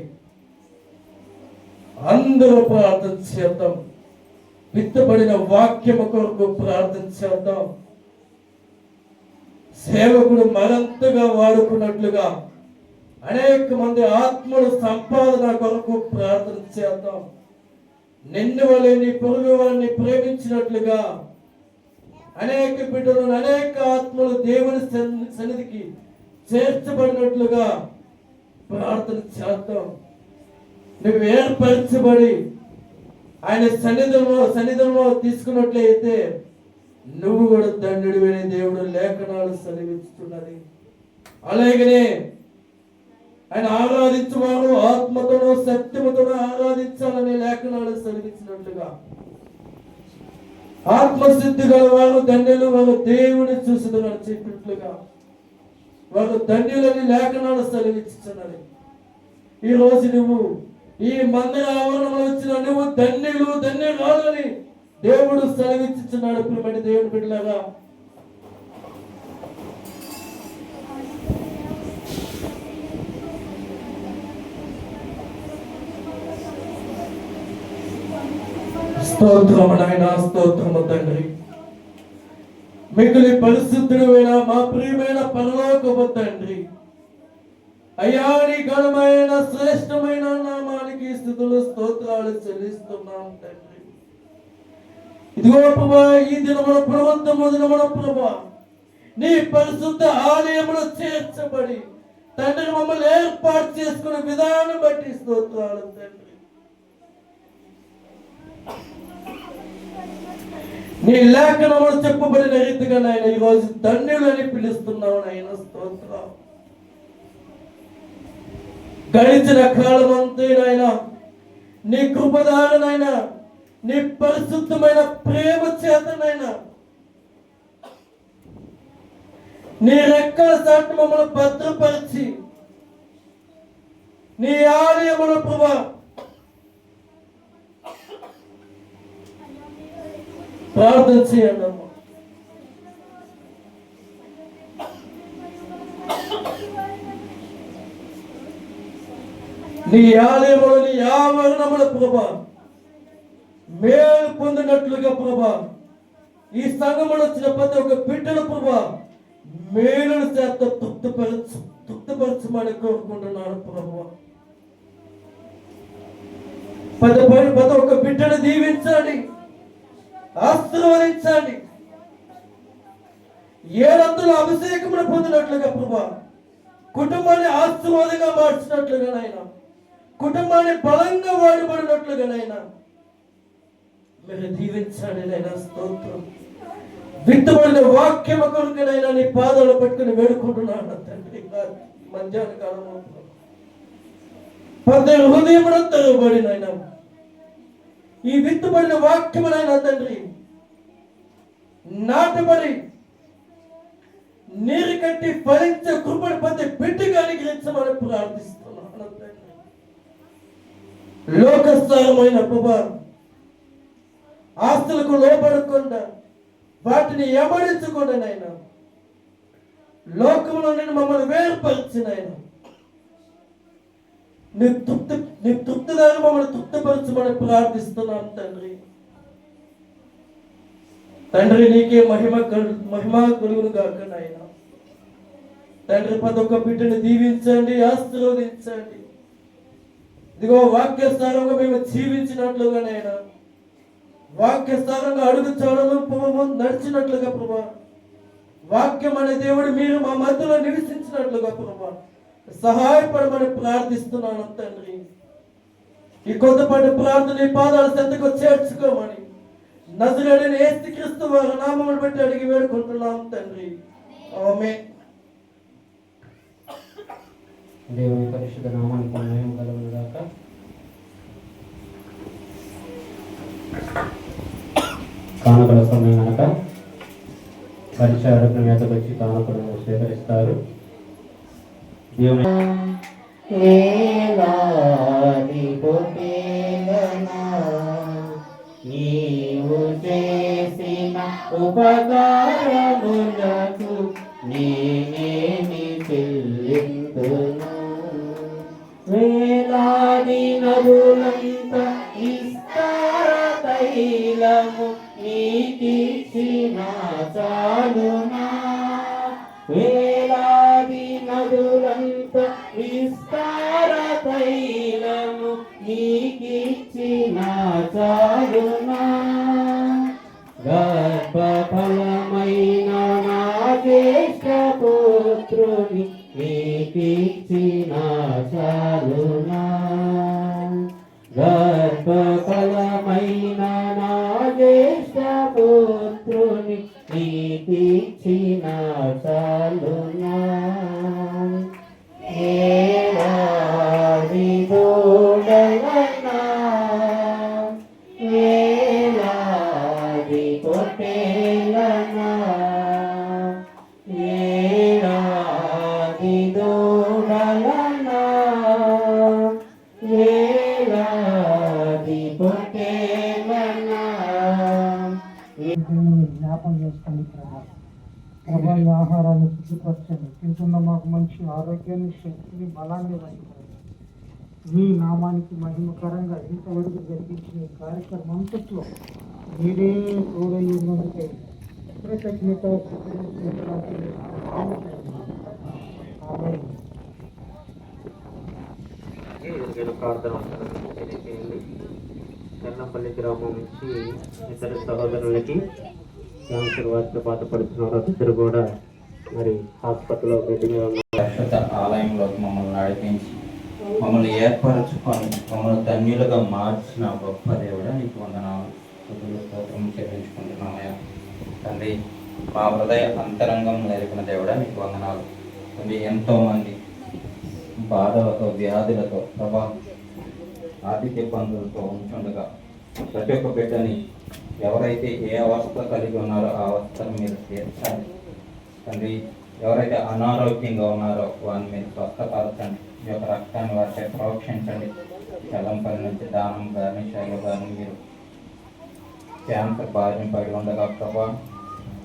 అందరూ ప్రార్థన చేద్దాం. విత్తబడిన వాక్యము కొరకు ప్రార్థన చేద్దాం. సేవకుడు మరింతగా వాడుకున్నట్లుగా అనేక మంది ఆత్మల సంపాదన కొరకు ప్రార్థన చేద్దాం. నిన్ను వలె నీ పొరుగు వారిని ప్రేమించినట్లుగా అనేక బిడ్డలను అనేక ఆత్మలు దేవుని సన్నిధికి చేర్చబడినట్లుగా ప్రార్థన చేద్దాం. నువ్వు ఏర్పరచబడి ఆయన సన్నిధిలో తీసుకున్నట్లయితే నువ్వు కూడా దండుడివని దేవుడు లేఖనాలు సెలవిస్తున్నది. అలాగనే ఆయన ఆరాధించువారు ఆత్మతోనూ సత్యముతోనూ ఆరాధించాలని లేఖనాలు సెలవించినట్లుగా ఆత్మసిద్ధి గల వారు ధన్యులు, వారు దేవుని చూసి చెప్పినట్లుగా వారు ధన్యులని లేఖనాలు సెలవిస్తున్నది. ఈ రోజు నువ్వు ఈ మందిర ఆవరణలో వచ్చిన నువ్వు ధన్యురాలని దేవుడు సెలవిస్తున్నాడు. ప్రియమైన దేవుని బిడ్డలారా, స్తోత్రము నాయన, స్తోత్రము తండ్రి. మిగిలి పరిశుద్ధుడైన మా ప్రియమైన పరలోకపు తండ్రి, అయ్యా నీ ఘనమైన శ్రేష్టమైన నామానికి స్తుతులు స్తోత్రాలు చెల్లిస్తున్నాం తండ్రి. ఇదిగో ప్రభా, ఈ దినమున ప్రవంతము దినమున ప్రభా నీ పరిశుద్ధ ఆలయములో చేర్చబడి తండ్రి మమ్మల్ని ఏర్పాటు చేసుకునే విధానం బట్టి స్తోత్రాలు తండ్రి. నీ లేఖనములు చెప్పబడిన రీతిగా నాయన ఈరోజు ధన్యులని పిలుస్తున్నావు నాయన, స్తోత్రం. గడిచిన కాలం అంతే నాయన నీ కృపదారనైనా నీ పరిశుద్ధమైన ప్రేమ చేతనైనా నీ రెక్కల చాటు మమ్మల్ని భద్రపరిచి నీ ఆలయముల ప్రభా ప్రార్థన చేయండి అమ్మా. నీ ఆలయముల నీ ఆవరణముల ప్రభా మేలు పొందినట్లుగా ప్రభా ఈ సంఘములో వచ్చిన ప్రతి ఒక్క బిడ్డల ప్రభా మేలును చేత తృప్తిపరచమని కోరుకుంటున్నాను ప్రభు. ప్రతి ఒక్క బిడ్డను దీవించండి, ఆశీర్వదించండి. ఏడంతల అభిషేకమును పొందినట్లుగా ప్రభా కుటుంబాన్ని ఆశీర్వాదంగా మార్చినట్లుగా నాయన, కుటుంబాన్ని బలంగా వాడబడినట్లుగా నాయన మీరు దీవించండి నాయన, స్తోత్రం. విత్తబడిన వాక్యము కొరకునైనా నీ పాదాలు పట్టుకుని వేడుకుంటున్నాను తండ్రి. మధ్యాహ్న కాలంలో ప్రతి హృదయమున తెరవబడినైనా ఈ విత్తబడిన వాక్యమునైనా తండ్రి నాటబడి నీరు కట్టి ఫలించే కృపను ప్రతి బిడ్డగా అనుగ్రహించమని ప్రార్థిస్తున్నాను తండ్రి. లోకస్థానమైన ప్రభా ఆస్తులకు లోబడకుండా వాటిని ఎమడించకుండా నైనా లోకంలో నేను మమ్మల్ని వేరుపరిచినైనా నీ తృప్తిదారు మమ్మల్ని తృప్తిపరచమని ప్రార్థిస్తున్నాను తండ్రి. తండ్రి నీకే మహిమ కలుగును గాక నాయన. తండ్రి ప్రతి ఒక్క బిడ్డని దీవించండి, ఆశీర్వదించండి. ఇదిగో వాక్యస్థానంగా మేము జీవించినట్లుగానైనా వాక్యస్థానంగా అడుగు చావడంలో నడిచినట్లుగా ప్రభా వాక్యం అనే దేవుడు మీరు మా మధ్యలో నివసించినట్లుగా ప్రభా సహాయపడమని ప్రార్థిస్తున్నాను తండ్రి. ఈ కొద్దిపాటి ప్రార్థన ఈ పాదాల చెంతకు చేర్చుకోమని నజరేయుడైన యేసుక్రీస్తు వారి నామమును బట్టి అడిగి వేడుకుంటున్నాం తండ్రి, ఆమేన్. దేవుని పరిశుద్ధ నామానికి మహిమ కలుగును గాక. కానుకల సమయం కనుక పరిచారకుల మీదకి వచ్చి కానుకలను స్వీకరిస్తారు. దేవుని నీవు చేసిన ఉపకారములకు నేనేమి చెల్లింతును. వేలాది నదులంత విస్తార తైలము నీకిచ్చిన చాలునా. వేలాది నదులంత విస్తార తైలము నీకిచ్చిన చాలునా. గర్భఫలమైన నా జ్యేష్ఠ పుత్రుని నీకిచ్చిన చాలునా. గర్భఫలమైన నా జ్యేష్ఠ పుత్రుని నీకిచ్చిన చాలునా. ఏలాది దూడలన్నా ఏలాది పొట్టేలన్నా ఏలాది దూడలన్నా ఏలాది పొట్టేలన్నా. జ్ఞాపం చేసుకోండి ప్రభా. ప్రభా ఈ ఆహారాన్ని శుద్ధిపరచండి, తింటున్న మాకు మంచి ఆరోగ్యాన్ని, శక్తిని, బలాన్ని ఇవ్వండి. మీ నామానికి మహిమకరంగా ఇంతవరకు జరిగించిన ఈ కార్యక్రమం అంతట్లో మీరే తోడై ఉన్నందుకై కృతజ్ఞత ప్రార్థన తెలియజేయండి. కర్ణపల్లి గ్రామం నుంచి ఇతర సహోదరులకి క్యాన్సర్ వ్యాధితో బాధపడుతున్న వాళ్ళిద్దరు కూడా మరి హాస్పిటల్లో బెడ్ మీద పరిశుద్ధ ఆలయంలోకి మమ్మల్ని నడిపించి మమ్మల్ని ఏర్పరచుకొని మమ్మల్ని ధన్యులుగా మార్చిన గొప్ప దేవుడా నీకు వందనాలు స్తోత్రం చెల్లించుకుంటున్నామయ్యా తండ్రి. మా హృదయ అంతరంగం నేర్పిన దేవుడా నీకు వందనాలు తండ్రి. ఎంతోమంది బాధలతో వ్యాధులతో ప్రభా ఆర్థిక ఇబ్బందులతో ఉంటుండగా ప్రతి ఒక్క బిడ్డని ఎవరైతే ఏ అవస్థ కలిగి ఉన్నారో ఆ అవస్థను మీరు తీర్చండి తండ్రి. ఎవరైతే అనారోగ్యంగా ఉన్నారో వారిని మీరు స్వస్థపరచండి. ఈ యొక్క రక్తాన్ని వారిపై ప్రోక్షించండి. చల్లంపల్లి నుంచి దానం గారిని శైలు గారిని మీరు క్యాన్సర్ బారిన పడి ఉండగా ప్రభా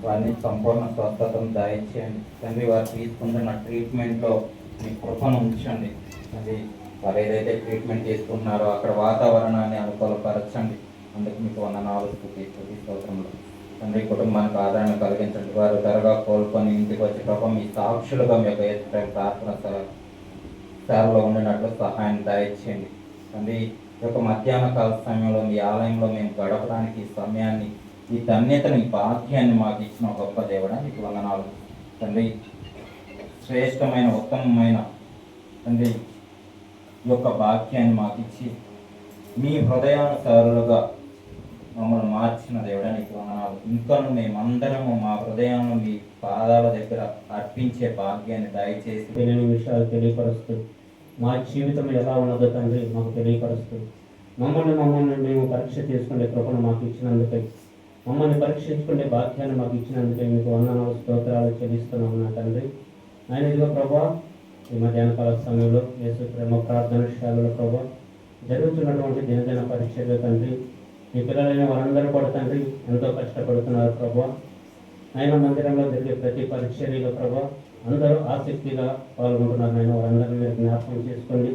వారిని సంపూర్ణ స్వస్థతను దయచేయండి తండ్రి. వారు తీసుకుంటున్న ట్రీట్మెంట్లో మీ కృపను ఉంచండి తండ్రి. వారు ఏదైతే ట్రీట్మెంట్ తీసుకుంటున్నారో అక్కడ వాతావరణాన్ని అనుకూలపరచండి. అందుకు మీకు వందనాలు స్తుతి స్తోత్రములు తండ్రి. కుటుంబానికి ఆదరణ కలిగించండి. వారు త్వరగా కోలుకొని ఇంటికి వచ్చి ప్రభావ మీ సాక్షులుగా మీ యొక్క ఏసు ప్రార్థన సేవలో ఉండినట్లు సహాయం దయచేయండి తండ్రి. ఈ యొక్క మధ్యాహ్న కాల సమయంలో మీ ఆలయంలో మేము గడపడానికి ఈ సమయాన్ని ఈ ధన్యతని భాగ్యాన్ని మాకు ఇచ్చిన గొప్ప దేవుడా మీకు వందనాలు తండ్రి. శ్రేష్టమైన ఉత్తమమైన తండ్రి ఈ యొక్క భాగ్యాన్ని మాకు ఇచ్చి మీ హృదయానుసారులుగా మమ్మల్ని మార్చిన దేవుడా నీకు వందనాలు. ఇంకను మేమందరము మా హృదయాన్ని మీ పాదాల దగ్గర అర్పించే భాగ్యాన్ని దయచేసి తెలియని విషయాలు తెలియపరుస్తూ మా జీవితం ఎలా ఉన్నదో తండ్రి మాకు తెలియపరుస్తూ మమ్మల్ని మేము పరీక్ష చేసుకునే కృపను మాకు ఇచ్చినందుకై మమ్మల్ని పరీక్షించుకునే భాగ్యాన్ని మాకు ఇచ్చినందుకై మీకు వందనాలు స్తోత్రాలు చెల్లిస్తున్నాం నా తండ్రి. ఆయన ఇదిగో ప్రభా ఈ మధ్యాహ్న కాల సమయంలో యేసు ప్రేమ ప్రార్థనశాలలో ప్రభా జరుగుతున్నటువంటి దినదిన పరీక్షలు తండ్రి. మీ పిల్లలైన వారందరూ కూడా తండ్రి ఎంతో కష్టపడుతున్నారు ప్రభా. ఆయన మందిరంలో జరిగే ప్రతి పరీక్షలో ప్రభా అందరూ ఆసక్తిగా పాల్గొంటున్నారు. ఆయన వారందరినీ మీరు జ్ఞాపకం చేసుకోండి.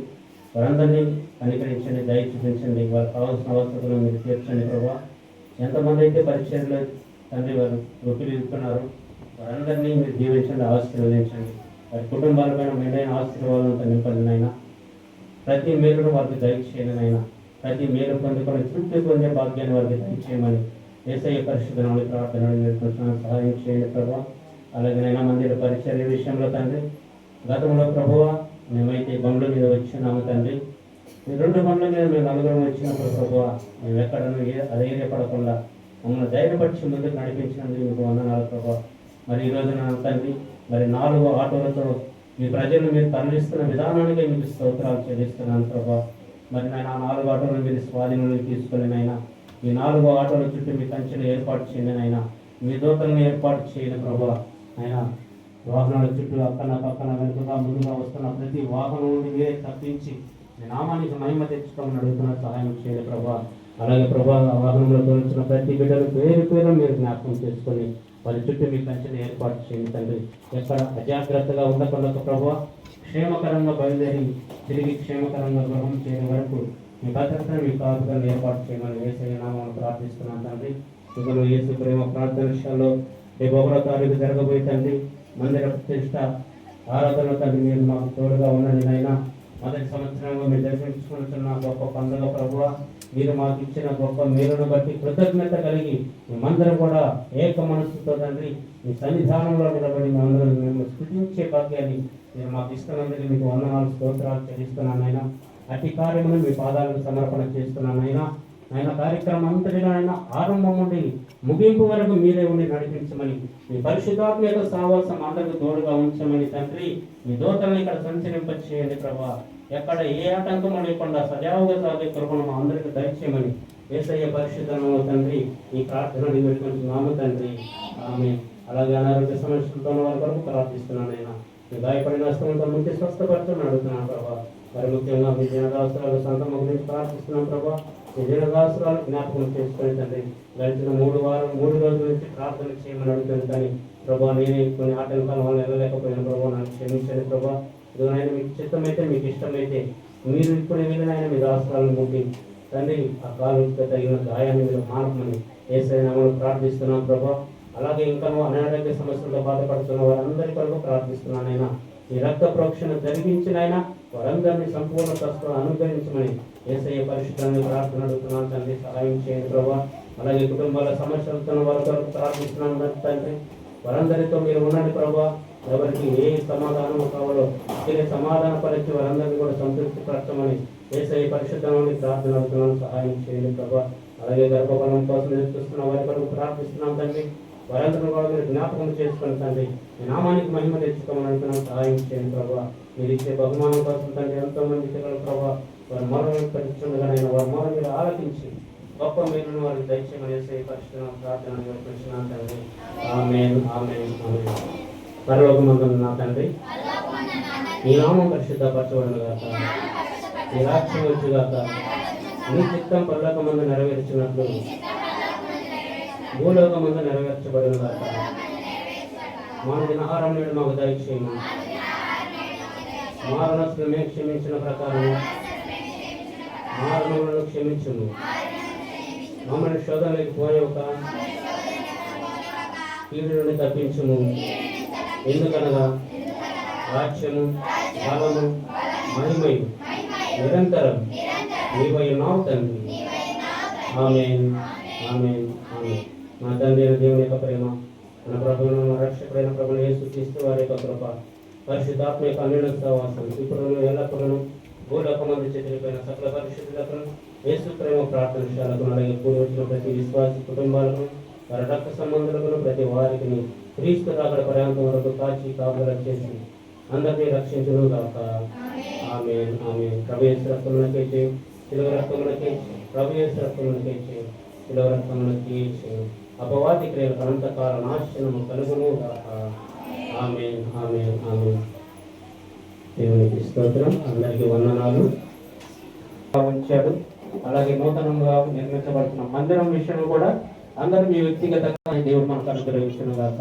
వారందరినీ కనికరించండి, దయ చూపించండి. వారికి కావాల్సిన అవసరాలను మీరు తీర్చండి ప్రభా. ఎంతమంది అయితే పరీక్షల్లో తండ్రి వారు రూపుదిద్దుతున్నారు వారందరినీ మీరు దీవించండి, ఆశీర్వదించండి. వారి కుటుంబాలపైన మేలైన ఆశీర్వాదంతో నింపండి అయినా. ప్రతి మేలును వారికి దయచేయండి అయినా. ప్రతి మేలు పొందుకొని తృప్తి పొందే భాగ్యాన్ని వారికి దయచేయమని యేసయ్య పరిశుద్ధనాలు ప్రార్థనలు నేర్చుకుంటున్నాను. సహాయం చేయండి ప్రభావ. అలాగేనైనా మందిర పరిచర్య విషయంలో తండ్రి గతంలో ప్రభువ మేమైతే బండ్ల మీద వచ్చినాము తండ్రి. ఈ 2 బండ్ల మీద మేము నలుగురం వచ్చినప్పుడు ప్రభువ మేము ఎక్కడనూ అధైర్యపడకుండా మమ్మల్ని ధైర్యపరిచి ముందుకు నడిపించినందుకు మీకు వందనాలు ప్రభావ. మరి ఈరోజు నా తండ్రి మరి 4 ఆటోలతో మీ ప్రజలను మీరు తరలిస్తున్న విధానానికి మీకు స్తోత్రాలు చెల్లిస్తున్నాను ప్రభా. మరి నేను ఆ 4 ఆటోలను మీరు స్వాధీనంలో తీసుకొని నైనా ఈ 4 ఆటోల చుట్టూ మీ కంచెలు ఏర్పాటు చేయండి నైనా. మీ దూతలను ఏర్పాటు చేయండి ప్రభా. అయినా వాహనాల చుట్టూ పక్కన వెనుకగా ముందుగా వస్తున్న ప్రతి వాహనం నుండి మీరే తప్పించి మీ నామానికి మహిమ తెచ్చుకోమని అడుగుతున్న సహాయం చేయండి ప్రభా. అలాగే ప్రభా వాహనంలో తోలుచున్న ప్రతి బిడ్డలు పేరు మీరు జ్ఞాపకం చేసుకొని వారి చుట్టూ మీ కంచెలు ఏర్పాటు చేయండి తండ్రి. ఎక్కడ అజాగ్రత్తగా ఉండకుండా ప్రభా క్షేమకరంగా బయలుదేరి తిరిగి క్షేమకరంగా గృహం చేయడం వరకు మీ భద్రతను మీ కాపులను ఏర్పాటు చేయమని యేసయ్య నామమున ప్రార్థిస్తున్నాను తండ్రి. ఇప్పుడు యేసు ప్రేమ ప్రార్థనశాలలో రేపు 1వ తారీఖు జరగబోయే తండ్రి మందిర ప్రతిష్ట ఆరాధన తండ్రి మీరు మాకు తోడుగా ఉన్నది నైనా. మొదటి సంవత్సరంలో మీరు దర్శించుకుంటున్న గొప్ప పండుగ ప్రభువ మీరు మాకు ఇచ్చిన గొప్ప మేలును బట్టి కృతజ్ఞత కలిగి మేమందరం కూడా ఏక మనస్సుతో తండ్రి మీ సన్నిధానంలో నిలబడి మేమందరం మేము స్తుతించే భాగ్యాన్ని మీరు మాకు ఇస్తున్నందుకు మీకు వందనాలు స్తోత్రాలు చెల్లిస్తున్నానైనా. అట్టి కార్యమును మీ పాదాలను సమర్పణ చేస్తున్నానైనా. ఆయన కార్యక్రమం అంతటిలో ఆయన ఆరంభం నుండి ముగింపు వరకు మీరే ఉండి నడిపించమని మీ పరిశుద్ధాత్మ యొక్క సావాసం అందరికీ తోడుగా ఉంచమని తండ్రి మీ దూతలను ఇక్కడ సంచరింప చేయండి ప్రభా. ఎక్కడ ఏ ఆటంకము లేకుండా సజావుగా సాగే కృపను మా అందరికీ దయచేయమని యేసయ్య పరిశుద్ధనామమున తండ్రి ఈ ప్రార్థన నివేదించుకున్నాము తండ్రి. ఆమె అలాగే అనారోగ్య సమస్యలతో వారి కొరకు ప్రార్థిస్తున్నాను ఆయన. మీ గాయపడిన హస్తంతో ముందు స్వస్థపరచమని అడుగుతున్నాను ప్రభా. మరి ముఖ్యంగా మీ జనదాసురాలు సొంతం గురించి ప్రార్థిస్తున్నాం ప్రభా. ఈ జనదాసురాలు జ్ఞాపకం చేసుకొని తండ్రి గడిచిన 3 రోజుల నుంచి ప్రార్థన చేయమని అడుగుతుంది. కానీ ప్రభా నేనే కొన్ని ఆటంకాల వల్ల వెళ్ళలేకపోయిన ప్రభావ నాకు క్షమించండి ప్రభా. ఇదిగోనైనా మీకు చిత్తమైతే మీకు ఇష్టమైతే మీరు ఇప్పుడు వీళ్ళనైనా మీ రాష్ట్రాలను ముట్టి తండ్రి ఆ కాలు తగిన గాయాన్ని మీరు మానమని యేసయ్య నామములో ప్రార్థిస్తున్నాం ప్రభా. అలాగే ఇంకా అనారోగ్య సమస్యలతో బాధపడుతున్న వారందరి కొరకు ప్రార్థిస్తున్నానైనా ఈ రక్త ప్రోక్షణ జరిగించినైనా వారందరినీ సంపూర్ణ స్వస్థత అనుగ్రహించమని యేసయ్య పరిశుద్ధాన్ని ప్రార్థన అడుగుతున్నాను తండ్రి. సహాయం చేయండి ప్రభా. అలాగే కుటుంబాల సమస్యలతో వారి కొరకు ప్రార్థిస్తున్నాను తండ్రి. వారందరితో మీరు ఉండండి ప్రభా. ఎవరికి ఏ సమాధానం కావాలో తిరిగి సమాధాన పరిచి వారందరినీ కూడా సంతృప్తి పరచమని యేసయ్య పరిశుద్ధమని ప్రార్థన అవుతున్నాను. సహాయం చేయండి ప్రభా. అలాగే గర్భఫలం కోసం చూస్తున్న వారి కొరకు ప్రార్థిస్తున్నాం తండ్రి. వారందరూ కూడా మీరు జ్ఞాపకం చేసుకుని తండ్రి మీ నామానికి మహిమ తెచ్చుకోమని అంటున్నాం. సహాయం చేయండి ప్రభా. మీరు ఇచ్చే బహుమానం కోసం తండ్రి ఎంతో మంది పిల్లలు ప్రభా వారి మొరలు పరిచుండగానైనా వారి మొర మీరు ఆలకించి గొప్ప మీరును వారికి దయచేయమని యేసయ్య పరిశుద్ధ ప్రార్థన చేస్తున్నాం తండ్రి. ఆమేన్ ఆమేన్ ఆమేన్. పరలోకమందున్న నా తండ్రి, నీ నామం పరిశుద్ధపరచబడును గాక, నీ రాజ్యం వచ్చుగాక, నీ చిత్తం పరలోకమందు నెరవేర్చినట్లు భూలోకమందు నెరవేర్చబడును గాక. మా దినహారం నేడు మాకు దయచేయము, మా రుణస్తులు మేము క్షమించిన ప్రకారం మా రుణములను క్షమించుము, మమ్మల్ని శోధనలోకి పోయవక కీడు నుండి తప్పించుము. ఎందుకనగా రాజ్యము బలము మహిమయు నిరంతరం నీవై ఉన్నావు తండ్రి. ఆమేన్ ఆమేన్ ఆమేన్. మా తండ్రి అయిన దేవుని యొక్క ప్రేమ, మన ప్రభువును మన రక్షకుడైన ప్రభువును యేసుక్రీస్తు వారి యొక్క కృప, పరిశుద్ధాత్మ యొక్క అన్యోన్య సహవాసం ఇప్పుడు ఎల్లప్పుడూ భూలోకమందు చెదిరిపోయిన సకల పరిశుద్ధులకు యేసు ప్రేమ ప్రార్థనశాలకు అలాగే కూడి వచ్చిన ప్రతి విశ్వాసి కుటుంబాలకు వారి రక్త సంబంధులకు ప్రతి వారికి క్రీస్తు రాకడ పర్యాంతం వరకు కాచి కాపుదల చేసి అందరినీ రక్షించును గాక. ఆమేన్ ఆమేన్. ప్రభు యేసు రక్తమునకే చేయి, శిలువ రక్తమునకే చేయి, ప్రభు యేసు రక్తమునకే చేయి, శిలువ రక్తమునకే చేయి. అపవాది క్రియలకు అనంతకాల నాశనము కలుగును గాక. ఆమేన్ ఆమేన్ ఆమేన్. దేవునికి స్తోత్రం. అందరికీ వందనాలు. ఉంచాడు. అలాగే నూతనంగా నిర్మించబడుతున్న మందిరం విషయం కూడా అందరూ మీ వ్యక్తిగతంగా దేవుడు మనకు అనుగ్రహించును గాక.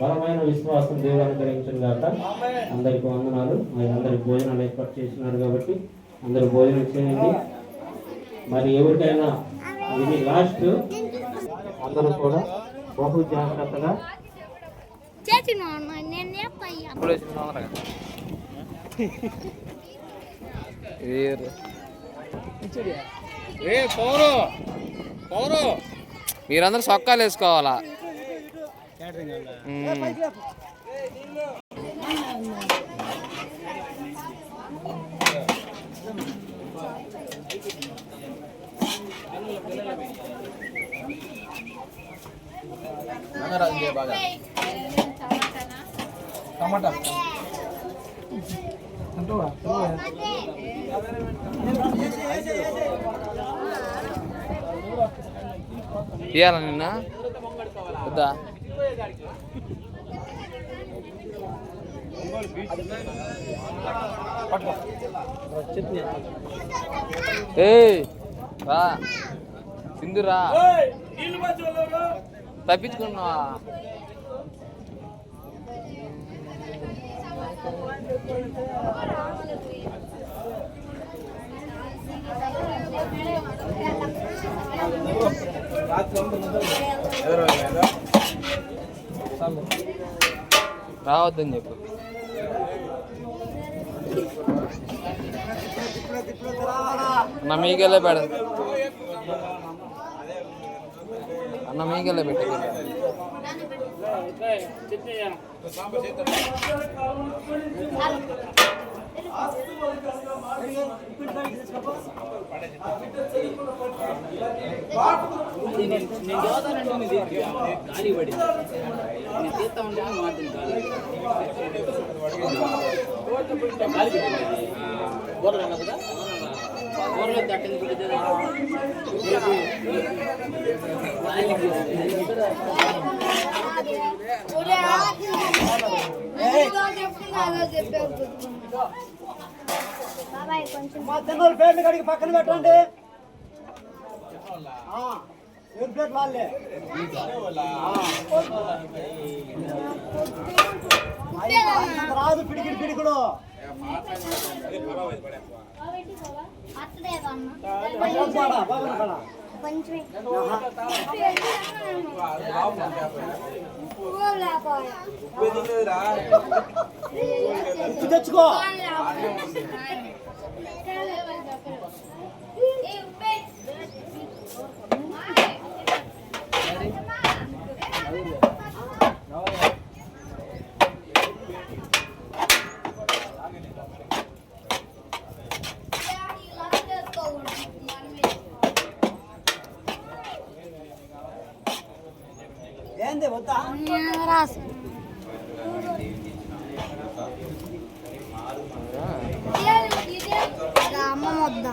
బలమైన విశ్వాసం దేవుడు అనుగ్రహించును గాక. అందరికి వందనాలు. మరి అందరికి భోజనాలు ఏర్పాటు చేసినారు కాబట్టి అందరూ భోజనం చేయండి. మరి ఎవరికైనా ఇది లాస్ట్, అందరూ కూడా బహు జాగ్రత్తగా మీరందరూ సొక్కాలు వేసుకోవాలా. టమాటా ఇయ్యాలా నిన్న వద్దా? ఏయ్ రా సింధురా, తప్పించుకున్నావా? రావద్దని చెప్పు. అన్న మీకెళ్ళే పెడ అన్న మీకెళ్ళే పెట్టి గాలి పడి తీస్తా ఉంటే మాత్రం గాలి ఊరలో కదా ఊరలో తట్టింది ప్లేట్లు కడిగి పక్కన పెట్టండి. ప్లేట్ వాళ్ళే రాదు పిడికిడి పిడికుడు తెచ్చుకో ఏంది వద్దా అమ్మ వద్దా